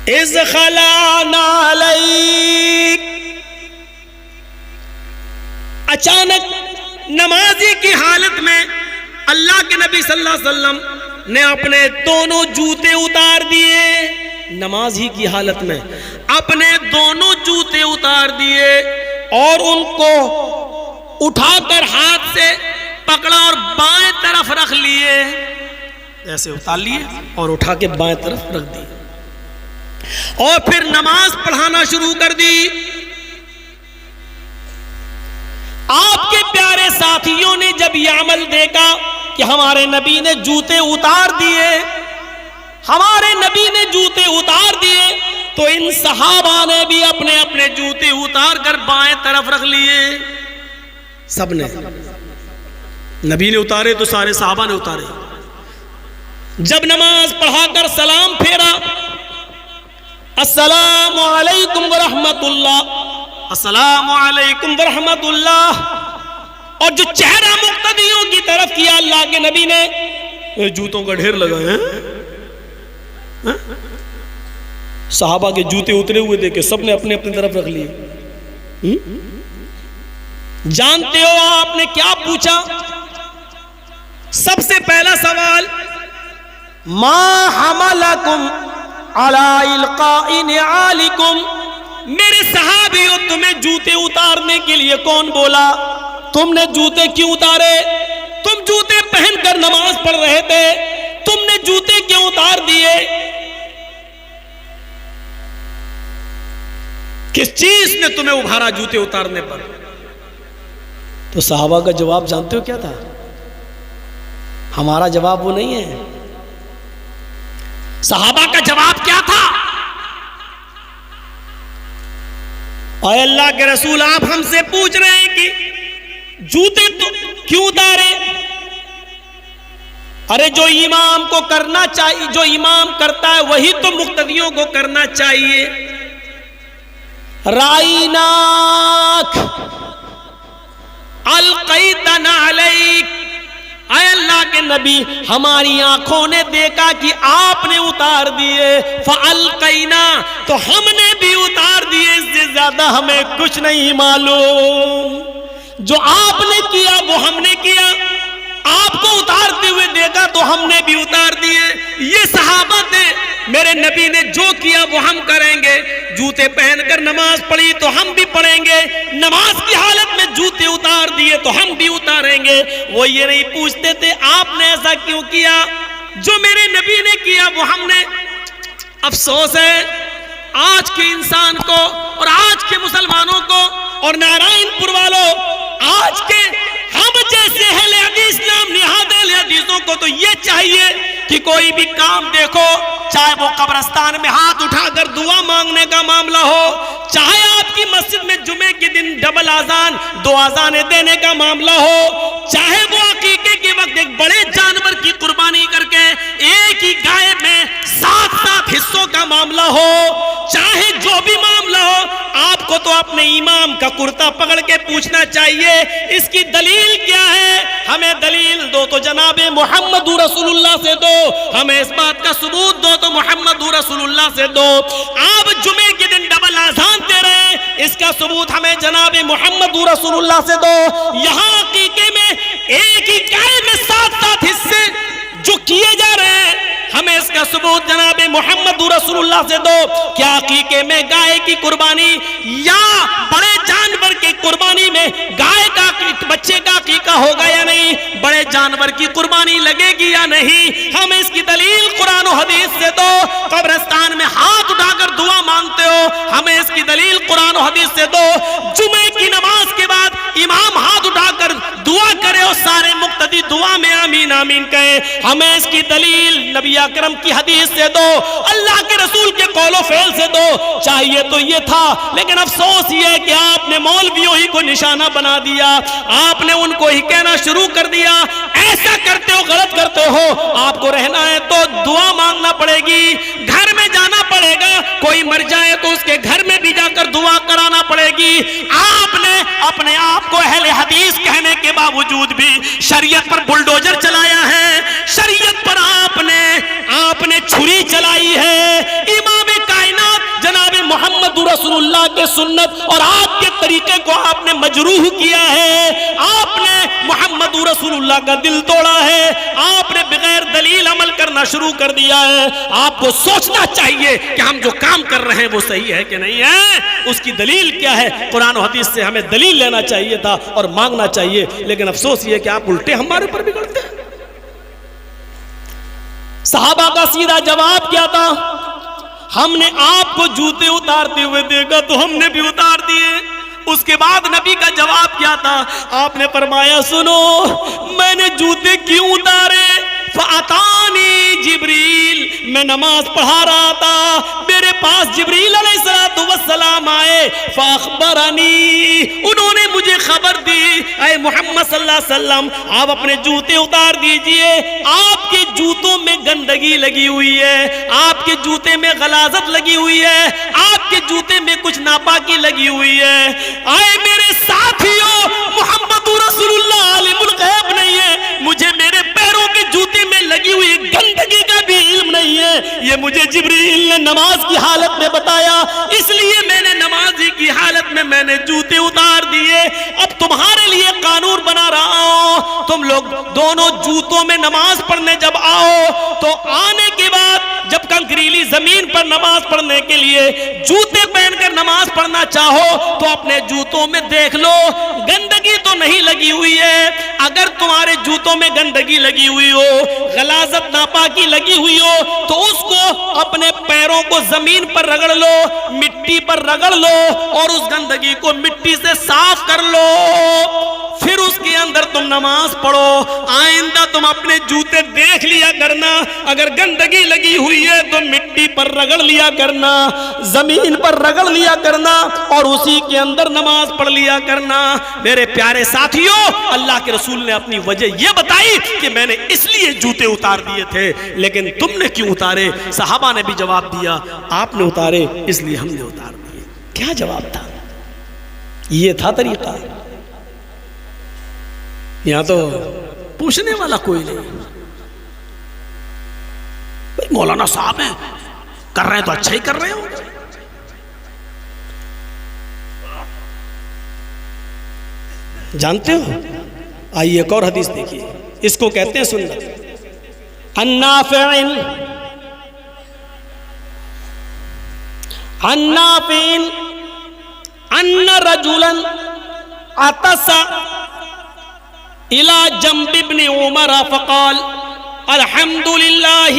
اذ خلانا علیک، اچانک نمازی کی حالت میں اللہ کے نبی صلی اللہ علیہ وسلم نے اپنے دونوں جوتے اتار دیے. نماز ہی کی حالت میں اپنے دونوں جوتے اتار دیے اور ان کو اٹھا کر ہاتھ سے پکڑا اور بائیں طرف رکھ لیے. ایسے اتار لیے اور اٹھا کے بائیں طرف رکھ دیے اور پھر نماز پڑھانا شروع کر دی. آپ کے پیارے ساتھیوں نے جب یہ عمل دیکھا کہ ہمارے نبی نے جوتے اتار دیے، ہمارے نبی نے جوتے اتار دیے، تو ان صحابہ نے بھی اپنے اپنے جوتے اتار کر بائیں طرف رکھ لیے. سب نے، نبی نے اتارے تو سارے صحابہ نے اتارے. جب نماز پڑھا کر سلام پھیرا، السلام علیکم ورحمت اللہ، السلام علیکم ورحمت اللہ، اور جو چہرہ مقتدیوں کی طرف کیا اللہ کے نبی نے، جوتوں کا ڈھیر لگا ہے. صحابہ کے جوتے اترے ہوئے دیکھے، سب نے اپنے اپنے طرف رکھ لیے. جانتے ہو آپ نے کیا پوچھا؟ سب سے پہلا سوال، ما حملکم علی القاء نعالکم، میرے صحابیوں تمہیں جوتے اتارنے کے لیے کون بولا؟ تم نے جوتے کیوں اتارے؟ تم جوتے پہن کر نماز پڑھ رہے تھے، تم نے جوتے کیوں اتار دیے؟ کس چیز نے تمہیں ابھارا جوتے اتارنے پر؟ تو صحابہ کا جواب جانتے ہو کیا تھا؟ ہمارا جواب وہ نہیں ہے. صحابہ کا جواب کیا تھا؟ اے اللہ کے رسول، آپ ہم سے پوچھ رہے ہیں کہ جوتے تو کیوں اتارے؟ ارے جو امام کو کرنا چاہیے، جو امام کرتا ہے وہی تو مقتدیوں کو کرنا چاہیے. رائناک القیتنا علیک، اے اللہ کے نبی ہماری آنکھوں نے دیکھا کہ آپ نے اتار دیے، فالقینا، تو ہم نے بھی اتار دیے. اس سے زیادہ ہمیں کچھ نہیں معلوم. جو آپ نے کیا وہ ہم نے کیا، آپ کو اتارتے ہوئے دیکھا تو ہم نے بھی اتار دیے. یہ صحابہ تھے، میرے نبی نے جو کیا وہ ہم کریں گے. جوتے پہن کر نماز پڑھی تو ہم بھی پڑھیں گے، نماز کی حالت میں جوتے اتار دیے تو ہم بھی اتاریں گے. وہ یہ نہیں پوچھتے تھے آپ نے ایسا کیوں کیا، جو میرے نبی نے کیا وہ ہم نے. افسوس ہے آج کے انسان کو اور آج کے مسلمانوں کو اور نارائن پور والوں، آج کے ہم جیسے اہل حدیث نام نہاد اہل حدیثوں کو تو یہ چاہیے کہ کوئی بھی کام دیکھو، چاہے وہ قبرستان میں ہاتھ اٹھا کر دعا مانگنے کا معاملہ ہو، چاہے آپ کی مسجد میں جمعے کے دن ڈبل آذان 2 آذانیں دینے کا معاملہ ہو، چاہے وہ عقیقے کے وقت ایک بڑے جانور کی قربانی کر کے ایک ہی گائے میں 7 حصوں کا معاملہ ہو، چاہے جو بھی معاملہ ہو، آپ کو تو اپنے امام کا کرتا پکڑ کے پوچھنا چاہیے اس کی دلیل کیا ہے؟ ہمیں دلیل دو تو جناب محمد رسول اللہ سے دو، ہمیں اس بات کا ثبوت دو تو محمد رسول اللہ سے دو۔ آپ جمعے کے دن ڈبل آذان دے رہے ہیں، اس کا ثبوت ہمیں جناب محمد رسول اللہ سے دو۔ یہاں عقیقے میں ایک ہی گائے میں 7 حصے جو کیے جا رہے ہیں، ہمیں اس کا ثبوت جناب محمد رسول اللہ سے دو۔ کیا عقیقے میں گائے کی قربانی یا بڑے جانور کی قربانی میں گائے کا بچے کا عقیقہ ہوگا یا نہیں؟ بڑے جانور کی قربانی لگے گی یا نہیں؟ ہمیں اس کی دلیل قرآن و حدیث سے دو۔ قبرستان میں ہاتھ اٹھا کر دعا مانگتے ہو، ہمیں اس کی دلیل قرآن و حدیث سے دو۔ جمعے کی نماز کے بعد امام ہاتھ اٹھا کر دعا کرے اور سارے مقتدی دعا میں آمین آمین کہیں، ہمیں اس کی دلیل نبی اکرم کی حدیث سے دو، اللہ کے رسول کے قول و فعل سے دو۔ چاہیے تو یہ تھا، لیکن افسوس یہ ہے کہ آپ نے مولویوں ہی کو نشانہ بنا دیا، آپ نے ان کو ہی کہنا شروع کر دیا ایسا کرتے ہو غلط کرتے ہو۔ آپ کو رہنا ہے تو دعا مانگنا پڑے گی، گھر میں جانا پڑے گا، کوئی مر جائے تو اس کے گھر میں بھی جا کر دعا کرانا پڑے گی۔ آپ نے اپنے آپ کو اہل حدیث کہنے کے باوجود بھی شریعت پر بلڈوزر چلایا ہے، شریعت پر آپ نے چھری چلائی ہے۔ امام کائنات جناب محمد رسول اللہ کے سنت اور آپ کے طریقے کو آپ نے مجروح کیا ہے، آپ نے محمد رسول اللہ کا دل توڑا ہے، آپ نے بغیر دلیل عمل کرنا شروع کر دیا ہے۔ آپ کو سوچنا چاہیے کہ ہم جو کام کر رہے ہیں وہ صحیح ہے کہ نہیں ہے، اس کی دلیل کیا ہے؟ قرآن و حدیث سے ہمیں دلیل لینا چاہیے تھا اور مانگنا چاہیے، لیکن افسوس یہ کہ آپ الٹے ہمارے اوپر بگڑتے ہیں۔ صحابہ کا سیدھا جواب کیا تھا؟ ہم نے آپ کو جوتے اتارتے ہوئے دیکھا تو ہم نے بھی اتار دیے۔ اس کے بعد نبی کا جواب کیا تھا؟ آپ نے فرمایا سنو، میں نے جوتے کیوں اتارے؟ فَأَتَانِي جبریل، میں نماز پڑھا رہا تھا، میرے پاس جبریل علیہ السلام آئے، فَأَخْبَرَنِي، انہوں نے مجھے خبر دی، اے محمد صلی اللہ علیہ وسلم آپ اپنے جوتے اتار دیجئے، آپ کے جوتوں میں گندگی لگی ہوئی ہے، آپ کے جوتے میں غلاظت لگی ہوئی ہے، آپ کے جوتے میں کچھ ناپاکی لگی ہوئی ہے۔ اے میرے ساتھیوں، محمد رسول اللہ عالم الغیب نہیں ہے، مجھے میرے پیروں کے جوتے میں لگی ہوئی گندگی کا بھی علم نہیں ہے، یہ مجھے جبریل نے نماز کی حالت میں بتایا، اس لیے میں نے نمازی کی حالت میں نے جوتے اتار دیے۔ اب تمہارے لیے قانون بنا رہا ہوں، تم لوگ دونوں جوتوں میں نماز پڑھنے جب آؤ تو آنے کے بعد جب کنکریلی زمین پر نماز پڑھنے کے لیے جوتے پہن کر نماز پڑھنا چاہو تو اپنے جوتوں میں دیکھ لو گندگی تو نہیں لگی ہوئی ہے۔ اگر تمہارے جوتوں میں گندگی لگی ہوئی ہو، غلاظت ناپاکی لگی ہوئی ہو تو اس کو اپنے پیروں کو زمین پر رگڑ لو، مٹی پر رگڑ لو اور اس گندگی کو مٹی سے صاف کر لو، پھر اس کے اندر تم نماز پڑھو۔ آئندہ تم اپنے جوتے دیکھ لیا کرنا، اگر گندگی لگی ہوئی ہے تو مٹی پر رگڑ لیا کرنا، زمین پر رگڑ لیا کرنا اور اسی کے اندر نماز پڑھ لیا کرنا۔ میرے پیارے ساتھیوں، اللہ کے رسول نے اپنی وجہ یہ بتائی کہ میں نے اس لیے جوتے اتار دیے تھے، لیکن تم نے کیوں اتارے؟ صحابہ نے بھی جواب دیا آپ نے اتارے اس لیے ہم نے اتار دیے۔ کیا جواب تھا؟ یہ تھا طریقہ؟ یہاں تو پوچھنے والا کوئی نہیں، مولانا صاحب ہیں کر رہے ہیں تو اچھا ہی کر رہے ہو۔ جانتے ہو؟ آئیے ایک اور حدیث دیکھیے، اس کو کہتے ہیں سنت۔ النافع ان رجلا عطس الى جنب ابن عمر فقال الحمد للہ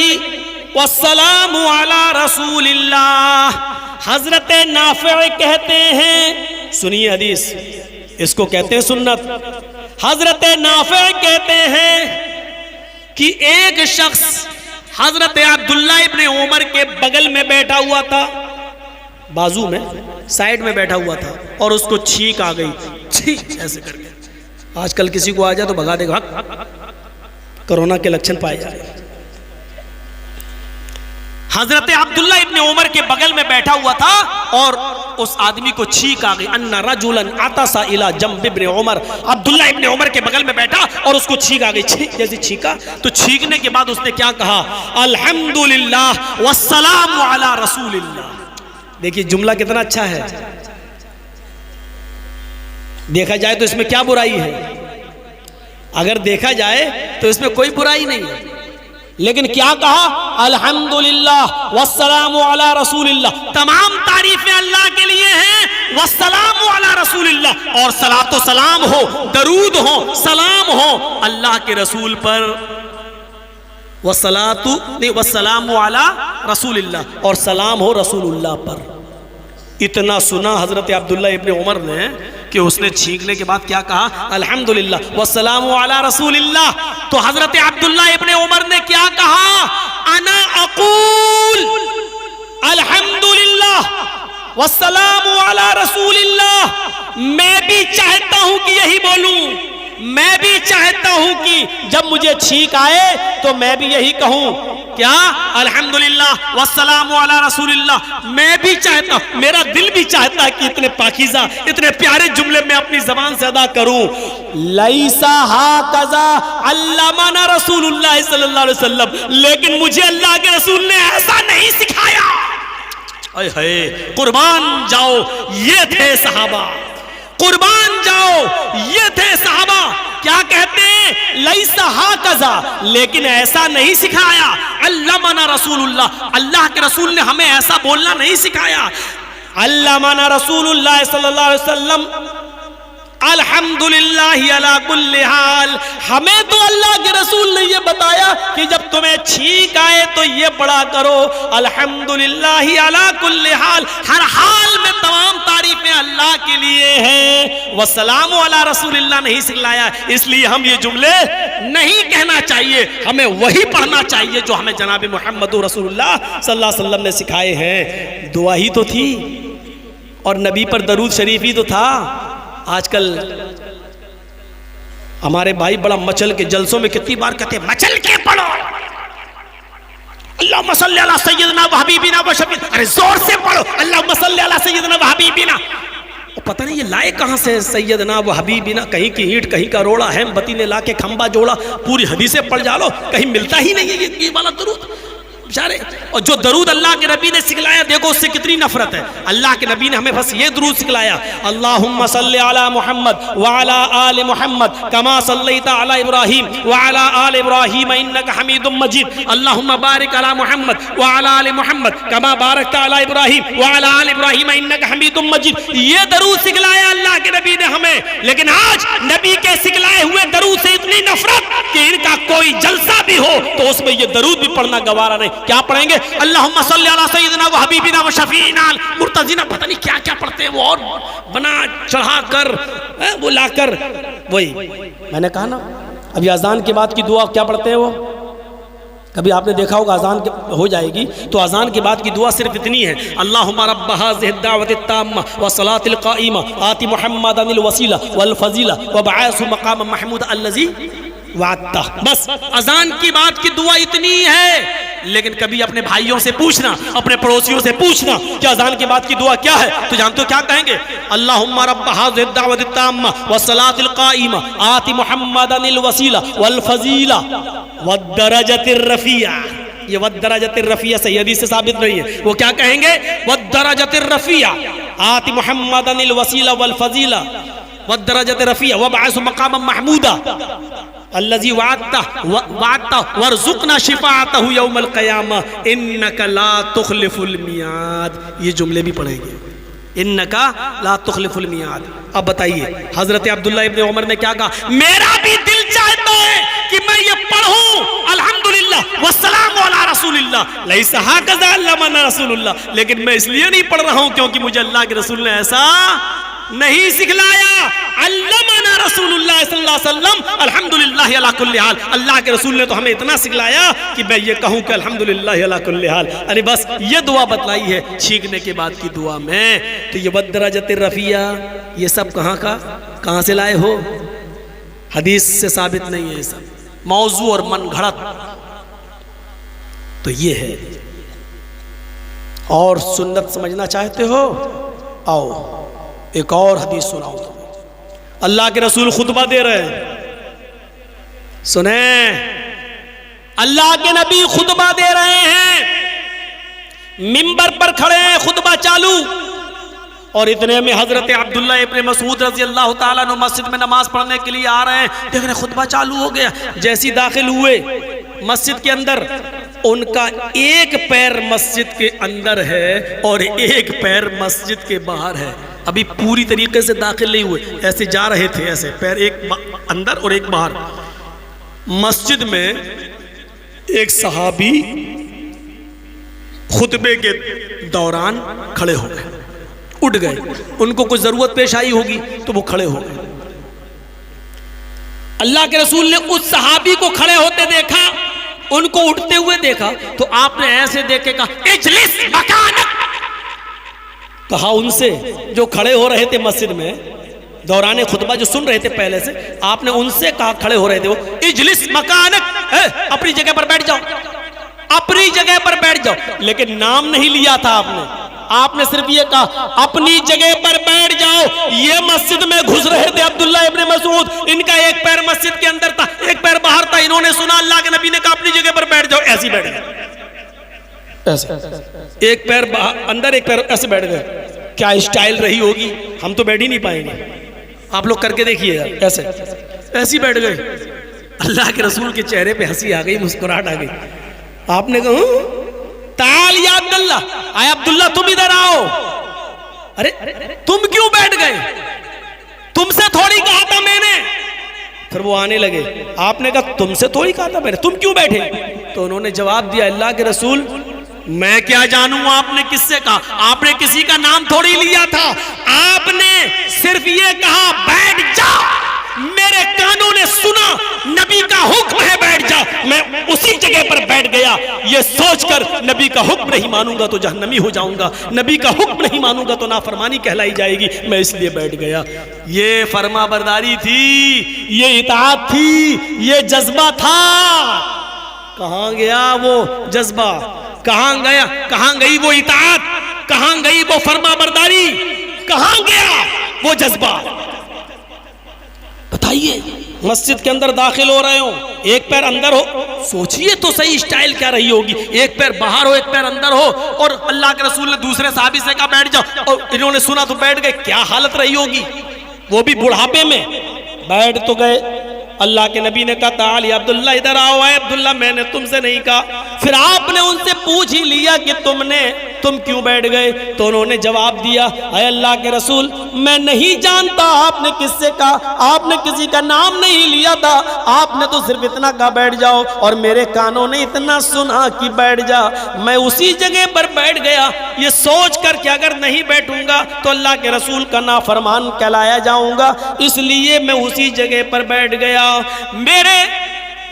والسلام علی رسول اللہ۔ حضرت نافع کہتے ہیں، سنیے حدیث، اس کو کہتے ہیں سنت۔ حضرت نافع کہتے ہیں کہ ایک شخص حضرت عبداللہ ابن عمر کے بغل میں بیٹھا ہوا تھا، بازو میں سائیڈ میں بیٹھا ہوا تھا، اور اس کو چھینک آ گئی، چھینک ایسے کر کے۔ آج کل کسی کو آ جائے تو بھگا دے گا، کرونا کے لکشن پائے جا رہے ہیں۔ حضرت عبداللہ ابن عمر کے بغل میں بیٹھا ہوا تھا اور اس آدمی کو چھینک آ گئی. ان رجلا عطس الى جنب ابن عمر, عبداللہ ابن عمر کے بغل میں بیٹھا اور اس کو چھینک آ گئی. جیسے چھینکا تو چھینکنے کے بعد اس نے کیا کہا, الحمدللہ والسلام علی رسول اللہ. دیکھیے جملہ کتنا اچھا ہے. دیکھا جائے تو اس میں کیا برائی ہے؟ اگر دیکھا جائے تو اس میں کوئی برائی نہیں ہے, لیکن کیا کہا, الحمدللہ والسلام علی رسول اللہ. تمام تعریفیں اللہ کے لیے ہیں, والسلام علی رسول اللہ, اور صلاۃ و سلام ہو, درود ہو, سلام ہو اللہ کے رسول پر. والسلام علی رسول اللہ, اور سلام ہو رسول اللہ پر. اتنا سنا حضرت عبداللہ ابن عمر نے کہ اس نے چھینکنے کے بعد کیا کہا, الحمدللہ والسلام علی رسول اللہ. تو حضرت عبداللہ ابن عمر نے کیا کہا, انا اقول الحمدللہ والسلام علی رسول اللہ. میں بھی چاہتا ہوں کہ یہی بولوں, میں بھی چاہتا ہوں کہ جب مجھے چھینک آئے تو میں بھی یہی کہوں, کیا, الحمدللہ والسلام علی رسول اللہ. میں بھی چاہتا ہوں, میرا دل بھی چاہتا ہے کہ اتنے پاکیزہ, اتنے پیارے جملے میں اپنی زبان سے ادا کروں. لیسا ہاکذا علمنا رسول اللہ صلی اللہ علیہ وسلم, لیکن مجھے اللہ کے رسول نے ایسا نہیں سکھایا. اے ہائے, قربان جاؤ یہ تھے صحابہ, قربان جاؤ یہ تھے صحابہ. کیا کہتے ہیں, لیسا ہاکذا, لیکن ایسا نہیں سکھایا. علمنا رسول اللہ, اللہ کے رسول نے ہمیں ایسا بولنا نہیں سکھایا. علمنا رسول اللہ صلی اللہ علیہ وسلم الحمدللہ علی کل حال. ہمیں تو اللہ کے رسول نے یہ بتایا کہ جب تمہیں چھینک آئے تو یہ پڑھا کرو, الحمدللہ علی کل حال, ہر حال میں تمام تعریفیں اللہ کے لیے ہیں. والسلام علی رسول اللہ نہیں سکھلایا, اس لیے ہم یہ جملے نہیں کہنا چاہیے, ہمیں وہی پڑھنا چاہیے جو ہمیں جناب محمد رسول اللہ صلی اللہ علیہ وسلم نے سکھائے ہیں. دعا ہی تو تھی اور نبی پر درود شریف ہی تو تھا. آج کل ہمارے بھائی بڑا مچل کے جلسوں میں کتنی بار کہتے ہیں مچل کے پڑھو, اللہم صلی علی سیدنا و حبیبنا و شفیع. ارے زور سے پڑھو, اللہم صلی علی سیدنا و حبیبنا. پتہ نہیں یہ لائے کہاں سے سیدنا و حبیبنا, کہیں کی اینٹ کہیں کا روڑا, ہم بتی نے لا کے کھمبا جوڑا, پوری حدیثیں پڑھ جالو, کہیں ملتا ہی نہیں ہے یہ والا درود. اور جو درود اللہ کے نبی نے سکھلایا, دیکھو اس سے کتنی نفرت ہے. اللہ کے نبی نے ہمیں بس یہ درود سکھلایا, اللہم صلی علی محمد وعلی آل محمد کما صلیت علی ابراہیم وعلی آل ابراہیم انک حمید مجید, اللہم بارک علی محمد وعلی آل محمد کما بارکت علی ابراہیم وعلی آل ابراہیم انک حمید مجید. یہ درود سکھلایا اللہ کے نبی نے ہمیں, لیکن آج نبی کے سکھلائے ہوئے درود سے اتنی نفرت کہ ان کا کوئی جلسہ بھی ہو تو اس میں یہ درود بھی پڑھنا گوارا نہیں. کیا پڑھیں گے, اللہم صلی علی سیدنا و حبیبنا و شفیعنا مرتضینا, پتہ نہیں کیا کیا پڑھتے ہیں وہ, اور بنا چڑھا کر وہ لا کر. وہی میں نے کہا نا, ابھی اذان کے بعد کی دعا کیا پڑھتے ہیں وہ, کبھی آپ نے دیکھا ہوگا اذان ہو جائے گی تو اذان کے بعد کی دعا صرف اتنی ہے, اللہم رب هذه الدعوة التامة والصلاة القائمة آت محمدا الوسیلہ والفضیلہ وابعثه مقاما محمودا الذی وعدتہ. بس اذان کی بات کی دعا اتنی ہے. لیکن کبھی اپنے بھائیوں سے پوچھنا, اپنے پڑوسیوں سے پوچھنا کہ اذان کے بعد کی دعا کیا ہے, تو جانتے ہو کیا کہیں گے, اللہم رب هذه الدعوة التامة والصلاة القائمة آت محمدا الوسیلہ والفضیلہ والدرجة الرفیعہ. یہ والدرجة الرفیعہ صحیح حدیث سے ثابت نہیں ہے. وہ کیا کہیں گے, والدرجة الرفیعہ آت محمدا الوسیلہ والفضیلہ والدرجة الرفیعہ وابعثه مقاما محمودا الذی وعدتہ وارزقنا شفاعتہ یوم القیامہ انک لا تخلف المیعاد. یہ جملے بھی پڑھیں گے, انکا لا تخلف المیعاد. اب بتائیے حضرت عبداللہ ابن عمر نے کیا کہا, میرا بھی دل چاہتا ہے کہ میں یہ پڑھوں الحمدللہ والسلام علی رسول اللہ لیس ہکذا علمنا رسول اللہ, لیکن میں اس لیے نہیں پڑھ رہا ہوں کیونکہ مجھے اللہ کے رسول نے ایسا نہیں سکھلایا. علمنا رسول اللہ صلی اللہ علیہ وسلم الحمدللہ علی کل حال. اللہ کے رسول نے تو ہمیں اتنا سکھلایا کہ میں یہ کہوں کہ الحمدللہ علی کل حال. ارے بس یہ دعا بتلائی ہے چھینکنے کے بعد کی دعا میں. تو یہ والدرجۃ الرفیعہ یہ سب کہاں سے لائے ہو, حدیث سے ثابت نہیں ہے, یہ سب موضوع اور من گھڑت. تو یہ ہے. اور سنت سمجھنا چاہتے ہو, آؤ ایک اور حدیث سناؤ تمہیں۔ اللہ کے رسول خطبہ دے رہے ہیں، سنیں، اللہ کے نبی خطبہ دے رہے ہیں، منبر پر کھڑے ہیں، خطبہ چالو، اور اتنے میں حضرت عبداللہ ابن مسعود رضی اللہ تعالیٰ عنہ مسجد میں نماز پڑھنے کے لیے آ رہے ہیں۔ دیکھ رہے خطبہ چالو ہو گیا، جیسی داخل ہوئے مسجد کے اندر، ان کا ایک پیر مسجد کے اندر ہے اور ایک پیر مسجد کے باہر ہے، ابھی پوری طریقے سے داخل نہیں ہوئے، ایسے جا رہے تھے، ایسے پیر ایک اندر اور ایک باہر۔ مسجد میں ایک صحابی خطبے کے دوران کھڑے ہو گئے، اٹھ گئے، ان کو کوئی ضرورت پیش آئی ہوگی تو وہ کھڑے ہو گئے۔ اللہ کے رسول نے اس صحابی کو کھڑے ہوتے دیکھا، ان کو اٹھتے ہوئے دیکھا، تو آپ نے ایسے دیکھ کے کہا اجلس مکانک، کہا ان سے جو کھڑے ہو رہے تھے مسجد میں دوران خطبہ، جو سن رہے تھے پہلے سے، آپ نے ان سے کہا، کھڑے ہو رہے تھے وہ، اجلس مکانک، اپنی جگہ پر بیٹھ جاؤ، اپنی جگہ پر بیٹھ جاؤ، لیکن نام نہیں لیا تھا آپ نے صرف یہ کہا اپنی جگہ پر بیٹھ جاؤ۔ یہ مسجد میں گھس رہے تھے عبداللہ ابن مسعود، ان کا ایک پیر مسجد کے اندر تھا، ایک پیر باہر تھا، انہوں نے سنا اللہ کے نبی نے کہا اپنی جگہ پر بیٹھ جاؤ، ایسے بیٹھ گئے، ایک پیر اندر ایک پیر ایسے بیٹھ گئے۔ کیا اسٹائل رہی ہوگی، ہم تو بیٹھ ہی نہیں پائیں گے، آپ لوگ کر کے دیکھیے، ایسے بیٹھ گئے۔ اللہ کے رسول کے چہرے پہ ہنسی آ گئی، مسکراہٹ آ گئی۔ آپ نے کہا تعال یا عبداللہ، آئے عبداللہ تم ادھر آؤ، ارے تم کیوں بیٹھ گئے، تم سے تھوڑی کہا تھا میں نے۔ پھر وہ آنے لگے، آپ نے کہا تم سے تھوڑی کہا تھا میں نے، تم کیوں بیٹھے؟ تو انہوں نے جواب دیا اللہ کے رسول میں کیا جانوں آپ نے کس سے کہا، آپ نے کسی کا نام تھوڑی لیا تھا، آپ نے صرف یہ کہا بیٹھ جا، میرے کانوں نے سنا نبی کا حکم ہے بیٹھ جا، میں اسی جگہ پر بیٹھ گیا، یہ سوچ کر نبی کا حکم نہیں مانوں گا تو جہنمی ہو جاؤں گا، نبی کا حکم نہیں مانوں گا تو نافرمانی کہلائی جائے گی، میں اس لیے بیٹھ گیا۔ یہ فرما برداری تھی، یہ اطاعت تھی، یہ جذبہ تھا۔ کہاں گیا وہ جذبہ، کہاں گیا، کہاں گئی وہ اطاعت، کہاں گئی وہ فرما برداری، کہاں گیا وہ جذبہ؟ بتائیے، مسجد کے اندر داخل ہو رہے ہو، ایک پیر اندر ہو، سوچئے تو صحیح اسٹائل کیا رہی ہوگی، ایک پیر باہر ہو ایک پیر اندر ہو، اور اللہ کے رسول نے دوسرے صحابی سے کہا بیٹھ جاؤ، اور انہوں نے سنا تو بیٹھ گئے، کیا حالت رہی ہوگی، وہ بھی بڑھاپے میں۔ بیٹھ تو گئے، اللہ کے نبی نے کہا تعال یا عبداللہ ادھر آؤ، آئے عبداللہ میں نے تم سے نہیں کہا۔ پھر آپ نے ان سے پوچھ ہی لیا کہ تم کیوں بیٹھ گئے؟ تو انہوں نے جواب دیا اے اللہ کے رسول میں نہیں جانتا آپ نے کس سے کہا، آپ نے کسی کا نام نہیں لیا تھا، آپ نے تو صرف اتنا کہا بیٹھ جاؤ، اور میرے کانوں نے اتنا سنا کہ بیٹھ جا، میں اسی جگہ پر بیٹھ گیا، یہ سوچ کر کہ اگر نہیں بیٹھوں گا تو اللہ کے رسول کا نافرمان کہلایا جاؤں گا، اس لیے میں اسی جگہ پر بیٹھ گیا۔ میرے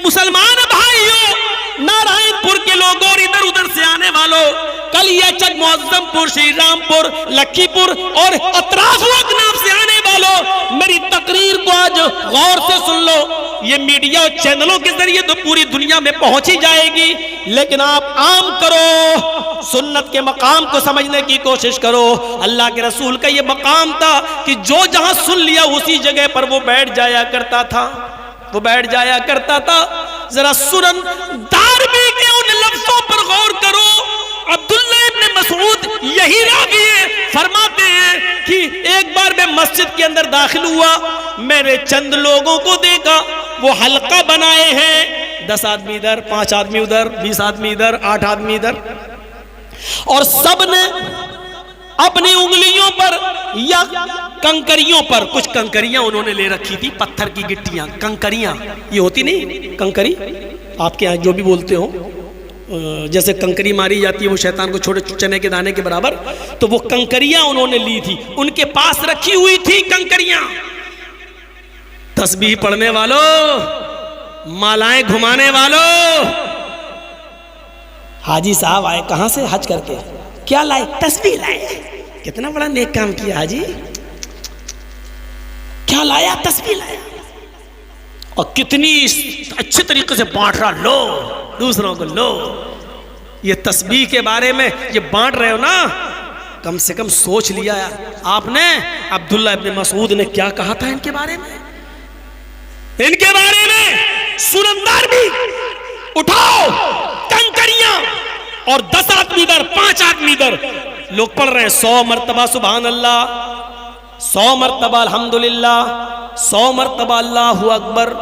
مسلمان بھائیوں، نارائن پور کے لوگوں اور ادھر ادھر سے آنے والوں، کلیا چک، معظم پور، شری رام پور، لکھی پور اور اطراف و اکناف سے آنے والوں، میری تقریر کو آج غور سے سن لو، یہ میڈیا اور چینلوں کے ذریعے تو پوری دنیا میں پہنچی جائے گی، لیکن آپ عام کرو، سنت کے مقام کو سمجھنے کی کوشش کرو۔ اللہ کے رسول کا یہ مقام تھا کہ جو جہاں سن لیا اسی جگہ پر وہ بیٹھ جایا کرتا تھا، وہ بیٹھ جایا کرتا تھا۔ ذرا سنن دارمی کے ان لفظوں پر غور کرو، عبداللہ ابن مسعود یہی راوی ہے، فرماتے ہیں کہ ایک بار میں مسجد کے اندر داخل ہوا، میں نے چند لوگوں کو دیکھا، وہ حلقہ بنائے ہیں، 10 آدمی ادھر، 5 آدمی ادھر، 20 آدمی ادھر، 8 آدمی ادھر، اور سب نے اپنی انگلیوں پر یا کنکریوں پر، کچھ کنکریاں انہوں نے لے رکھی تھی، پتھر کی گٹیاں، کنکریاں، یہ ہوتی نہیں کنکری، آپ کے یہاں جو بھی بولتے ہو، جیسے کنکری ماری جاتی ہے وہ شیطان کو چھوٹے چنے کے دانے کے برابر، تو وہ کنکریاں انہوں نے لی تھی، ان کے پاس رکھی ہوئی تھی کنکریاں۔ تسبیح پڑھنے والوں، مالائیں گھمانے والوں، حاجی صاحب آئے کہاں سے حج کر کے، کیا لائے؟ تسبیح لائے، کتنا بڑا نیک کام کیا حاجی، کیا لایا؟ تسبیح لایا، اور کتنی اچھے طریقے سے بانٹ رہا، لو دوسروں کو لو۔ یہ تسبیح کے بارے میں یہ بانٹ رہے ہو نا، کم سے کم سوچ لیا آپ نے عبداللہ ابن مسعود نے کیا کہا تھا ان کے بارے میں؟ ان کے بارے میں سورندار بھی اٹھاؤ کنکریاں اور 10 آدمی در 5 آدمی در لوگ پڑھ رہے ہیں 100 مرتبہ سبحان اللہ، 100 مرتبہ الحمدللہ، 100 مرتبہ اللہ اکبر.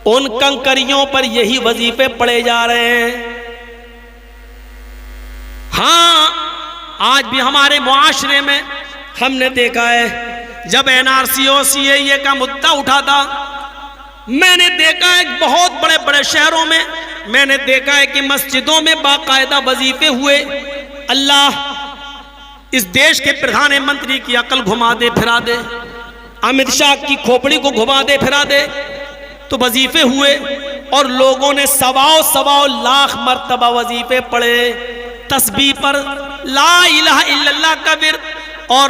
ان کنکریوں پر یہی وظیفے پڑھے جا رہے ہیں. ہاں آج بھی ہمارے معاشرے میں ہم نے دیکھا ہے جب NRC اور CAA کا مدعا اٹھا تھا، میں نے دیکھا ہے بہت بڑے بڑے شہروں میں میں نے دیکھا ہے کہ مسجدوں میں باقاعدہ وظیفے ہوئے. اللہ اس دیش کے پردھان منتری کی عقل گھما دے پھرا دے، امت شاہ کی کھوپڑی کو گھما دے پھرا دے. تو وظیفے ہوئے اور لوگوں نے 1.25 لاکھ مرتبہ وظیفے پڑھے. تسبیح پر لا الہ الا اللہ کا ورد اور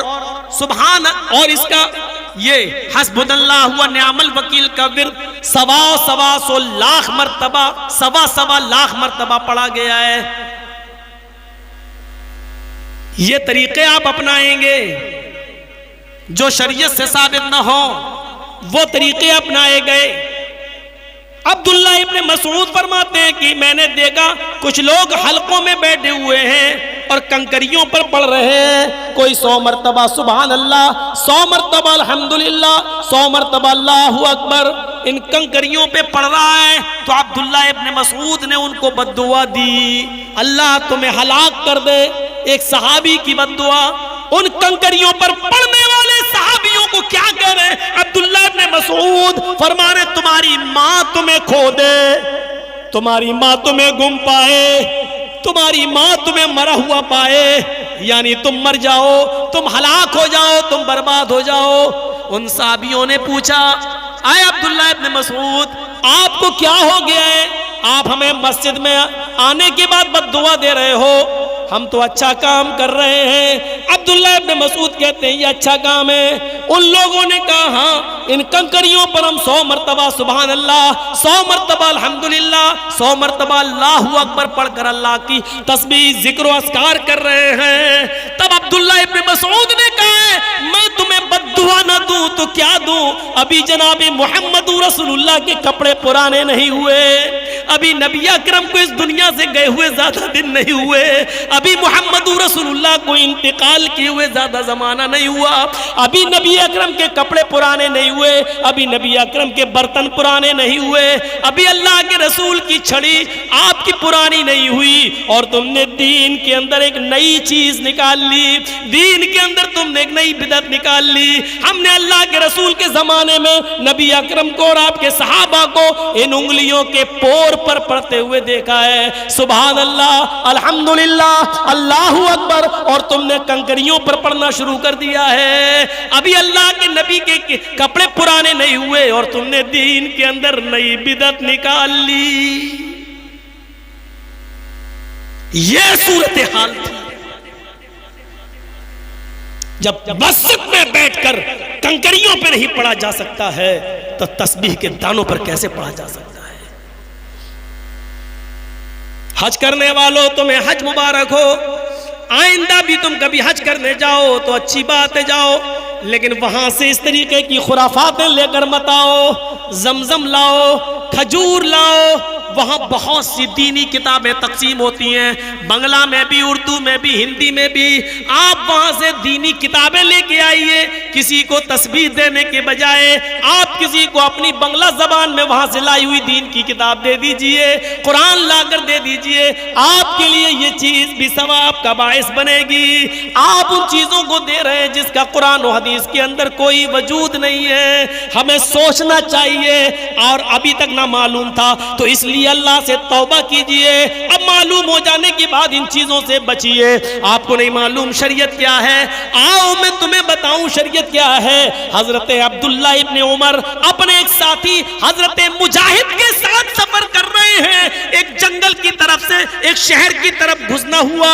سبحان اور اس کا یہ حسبنا اللہ و نعم الوکیل کا ورد 1.25 لاکھ مرتبہ 1.25 لاکھ مرتبہ پڑھا گیا ہے. یہ طریقے آپ اپنائیں گے جو شریعت سے ثابت نہ ہو، وہ طریقے اپنائے گئے. عبداللہ ابن مسعود فرماتے ہیں کہ میں نے دیکھا کچھ لوگ حلقوں میں بیٹھے ہوئے ہیں اور کنکریوں پر پڑھ رہے ہیں. کوئی 100 مرتبہ سبحان اللہ، 100 مرتبہ الحمدللہ، 100 مرتبہ اللہ اکبر ان کنکریوں پہ پڑھ رہا ہے. تو عبداللہ ابن مسعود نے ان کو بد دعا دی، اللہ تمہیں ہلاک کر دے. ایک صحابی کی بد دعا. ان کنکریوں پر پڑھنے والے صحابیوں کو کیا کہہ رہے ہیں؟ عبداللہ ابن مسعود فرما رہے تمہاری ماں تمہیں کھو دے، تمہاری ماں تمہیں گم پائے، تمہاری ماں تمہیں مرا ہوا پائے، یعنی تم مر جاؤ، تم ہلاک ہو جاؤ، تم برباد ہو جاؤ. ان صحابیوں نے پوچھا اے عبداللہ ابن مسعود آپ کو کیا ہو گیا ہے؟ آپ ہمیں مسجد میں آنے کے بعد بد دعا دے رہے ہو، ہم تو اچھا کام کر رہے ہیں. عبداللہ ابن مسعود کہتے ہیں یہ اچھا کام ہے. ان لوگوں نے کہا ہاں ان کنکریوں پر ہم 100 مرتبہ سبحان اللہ، 100 مرتبہ الحمدللہ، 100 مرتبہ اللہ اکبر پڑھ کر اللہ کی تسبیح ذکر و اذکار کر رہے ہیں. تب عبداللہ ابن مسعود نے کہا ہے میں تمہیں بد دعا نہ دوں تو کیا دوں؟ ابھی جناب محمد رسول اللہ کے کپڑے پرانے نہیں ہوئے، ابھی نبی اکرم کو اس دنیا سے گئے ہوئے زیادہ دن نہیں ہوئے، ابھی محمد رسول اللہ کو انتقال کیے ہوئے زیادہ زمانہ نہیں ہوا، ابھی نبی اکرم کے کپڑے پرانے نہیں ہوئے، ابھی نبی اکرم کے برتن پرانے نہیں ہوئے، ابھی اللہ کے رسول کی چھڑی آپ کی پرانی نہیں ہوئی، اور تم نے دین کے اندر ایک نئی چیز نکال لی، دین کے اندر تم نے ایک نئی بدعت نکال لی. ہم نے اللہ کے رسول کے زمانے میں نبی اکرم کو اور آپ کے صحابہ کو ان انگلیوں کے پور پر پڑھتے ہوئے دیکھا ہے. سبحان اللہ، الحمدللہ، اللہ اکبر، اور تم نے کنکریوں پر پڑھنا شروع کر دیا ہے. ابھی اللہ کے نبی کے کپڑے پرانے نہیں ہوئے اور تم نے دین کے اندر نئی بدعت نکال لی. یہ صورتحال تھی. جب مسجد میں بیٹھ کر کنکریوں پہ نہیں پڑھا جا سکتا ہے تو تسبیح کے دانوں پر کیسے پڑھا جا سکتا ہے؟ حج کرنے والوں تمہیں حج مبارک ہو. آئندہ بھی تم کبھی حج کرنے جاؤ تو اچھی بات ہے جاؤ، لیکن وہاں سے اس طریقے کی خرافاتیں لے کر مت آؤ. زمزم لاؤ، کھجور لاؤ. وہاں بہت سی دینی کتابیں تقسیم ہوتی ہیں، بنگلہ میں بھی، اردو میں بھی، ہندی میں بھی. آپ وہاں سے دینی کتابیں لے کے آئیے. کسی کو تسبیح دینے کے بجائے آپ کسی کو اپنی بنگلہ زبان میں وہاں سے لائی ہوئی دین کی کتاب دے دیجئے، قرآن لا کر دے دیجئے. آپ کے لیے یہ چیز بھی ثواب کا باعث بنے گی. آپ ان چیزوں کو دے رہے ہیں جس کا قرآن و حدیث کے اندر کوئی وجود نہیں ہے. ہمیں سوچنا چاہیے، اور ابھی تک نہ معلوم تھا تو اس لیے اللہ سے توبہ کیجئے. اب معلوم ہو جانے کے بعد ان چیزوں سے بچیے. آپ کو نہیں معلوم شریعت کیا ہے، آؤ میں تمہیں بتاؤں شریعت کیا ہے. حضرت عبداللہ ابن عمر اپنے ایک ساتھی حضرت مجاہد کے ساتھ سفر کر رہے ہیں. ایک جنگل کی طرف سے ایک شہر کی طرف گھسنا ہوا.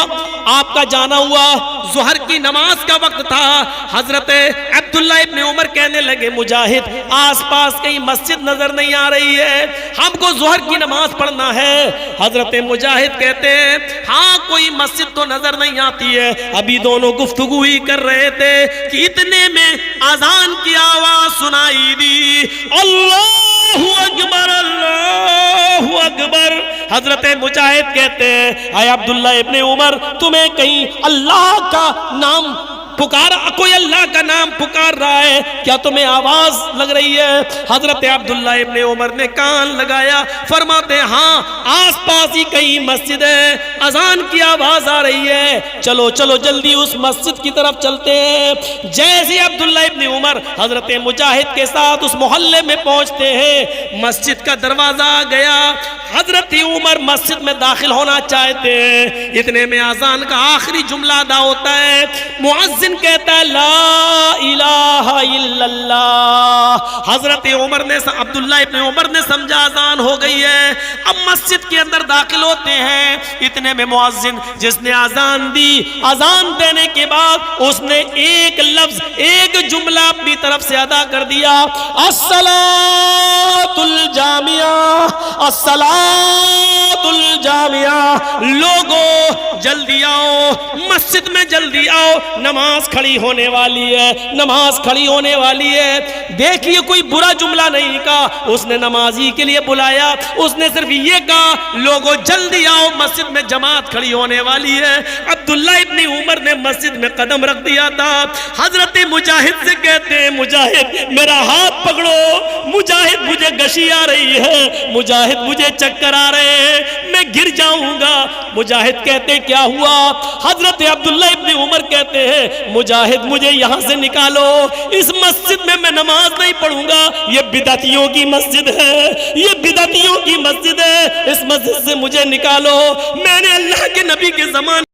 آپ کا جانا ہوا، ظہر کی نماز کا وقت تھا. حضرت عبداللہ ابن عمر کہنے لگے مجاہد آس پاس کہیں مسجد نظر نہیں آ رہی ہے، ہم کو ظہر کی نماز نماز پڑھنا ہے۔ حضرت مجاہد کہتے ہیں ہاں کوئی مسجد تو نظر نہیں آتی ہے، ابھی دونوں گفتگو ہی کر رہے تھے کہ اتنے میں اذان کی آواز سنائی دی، اللہ اکبر اللہ اکبر۔ حضرت مجاہد کہتے ہیں اے عبداللہ ابن عمر تمہیں کہیں اللہ کا نام پکارا، کوئی اللہ کا نام پکار رہا ہے کیا تمہیں آواز لگ رہی ہے؟ حضرت عبداللہ ابن عمر نے کان لگایا، فرماتے ہیں ہاں آس پاس ہی کہیں مسجد ہے، اذان کی آواز آ رہی ہے، چلو چلو جلدی اس مسجد کی طرف چلتے ہیں۔ جیسے عبداللہ ابن عمر حضرت مجاہد کے ساتھ اس محلے میں پہنچتے ہیں، مسجد کا دروازہ آ گیا، حضرت عمر مسجد میں داخل ہونا چاہتے ہیں، اتنے میں اذان کا آخری جملہ ادا ہوتا ہے، مؤذن کہتا ہے لا الہ الا اللہ۔ حضرت عمر نے عبداللہ ابن عمر نے سمجھا اذان ہو گئی ہے، اب مسجد کے اندر داخل ہوتے ہیں، اتنے میں مؤذن جس نے اذان دی، اذان دینے کے بعد اس نے ایک لفظ ایک جملہ اپنی طرف سے ادا کر دیا، الصلاۃ الجامعہ الصلاۃ الجامعہ، لوگوں جلدی آؤ مسجد میں جلدی آؤ، نماز کھڑی ہونے والی ہے، نماز کھڑی ہونے والی ہے۔ دیکھیے کوئی برا جملہ نہیں کہا، اس نے نمازی کے لیے بلایا، اس نے صرف یہ کہا لوگوں جلدی آؤ مسجد میں جماعت کھڑی ہونے والی ہے۔ عبداللہ ابن عمر نے مسجد میں قدم رکھ دیا تھا، حضرت مجاہد سے کہتے ہیں مجاہد میرا ہاتھ پکڑو، مجاہد مجھے گشی آ رہی ہے، مجاہد مجھے چکر آ رہے ہیں، میں گر جاؤں گا۔ مجاہد کہتے کیا ہوا؟ حضرت عبداللہ ابن عمر کہتے ہیں مجاہد مجھے یہاں سے نکالو، اس مسجد میں نماز نہیں پڑھوں گا، یہ بدعتیوں کی مسجد ہے، یہ بدعتیوں کی مسجد ہے، اس مسجد سے مجھے نکالو، میں نے اللہ کے نبی کے زمانے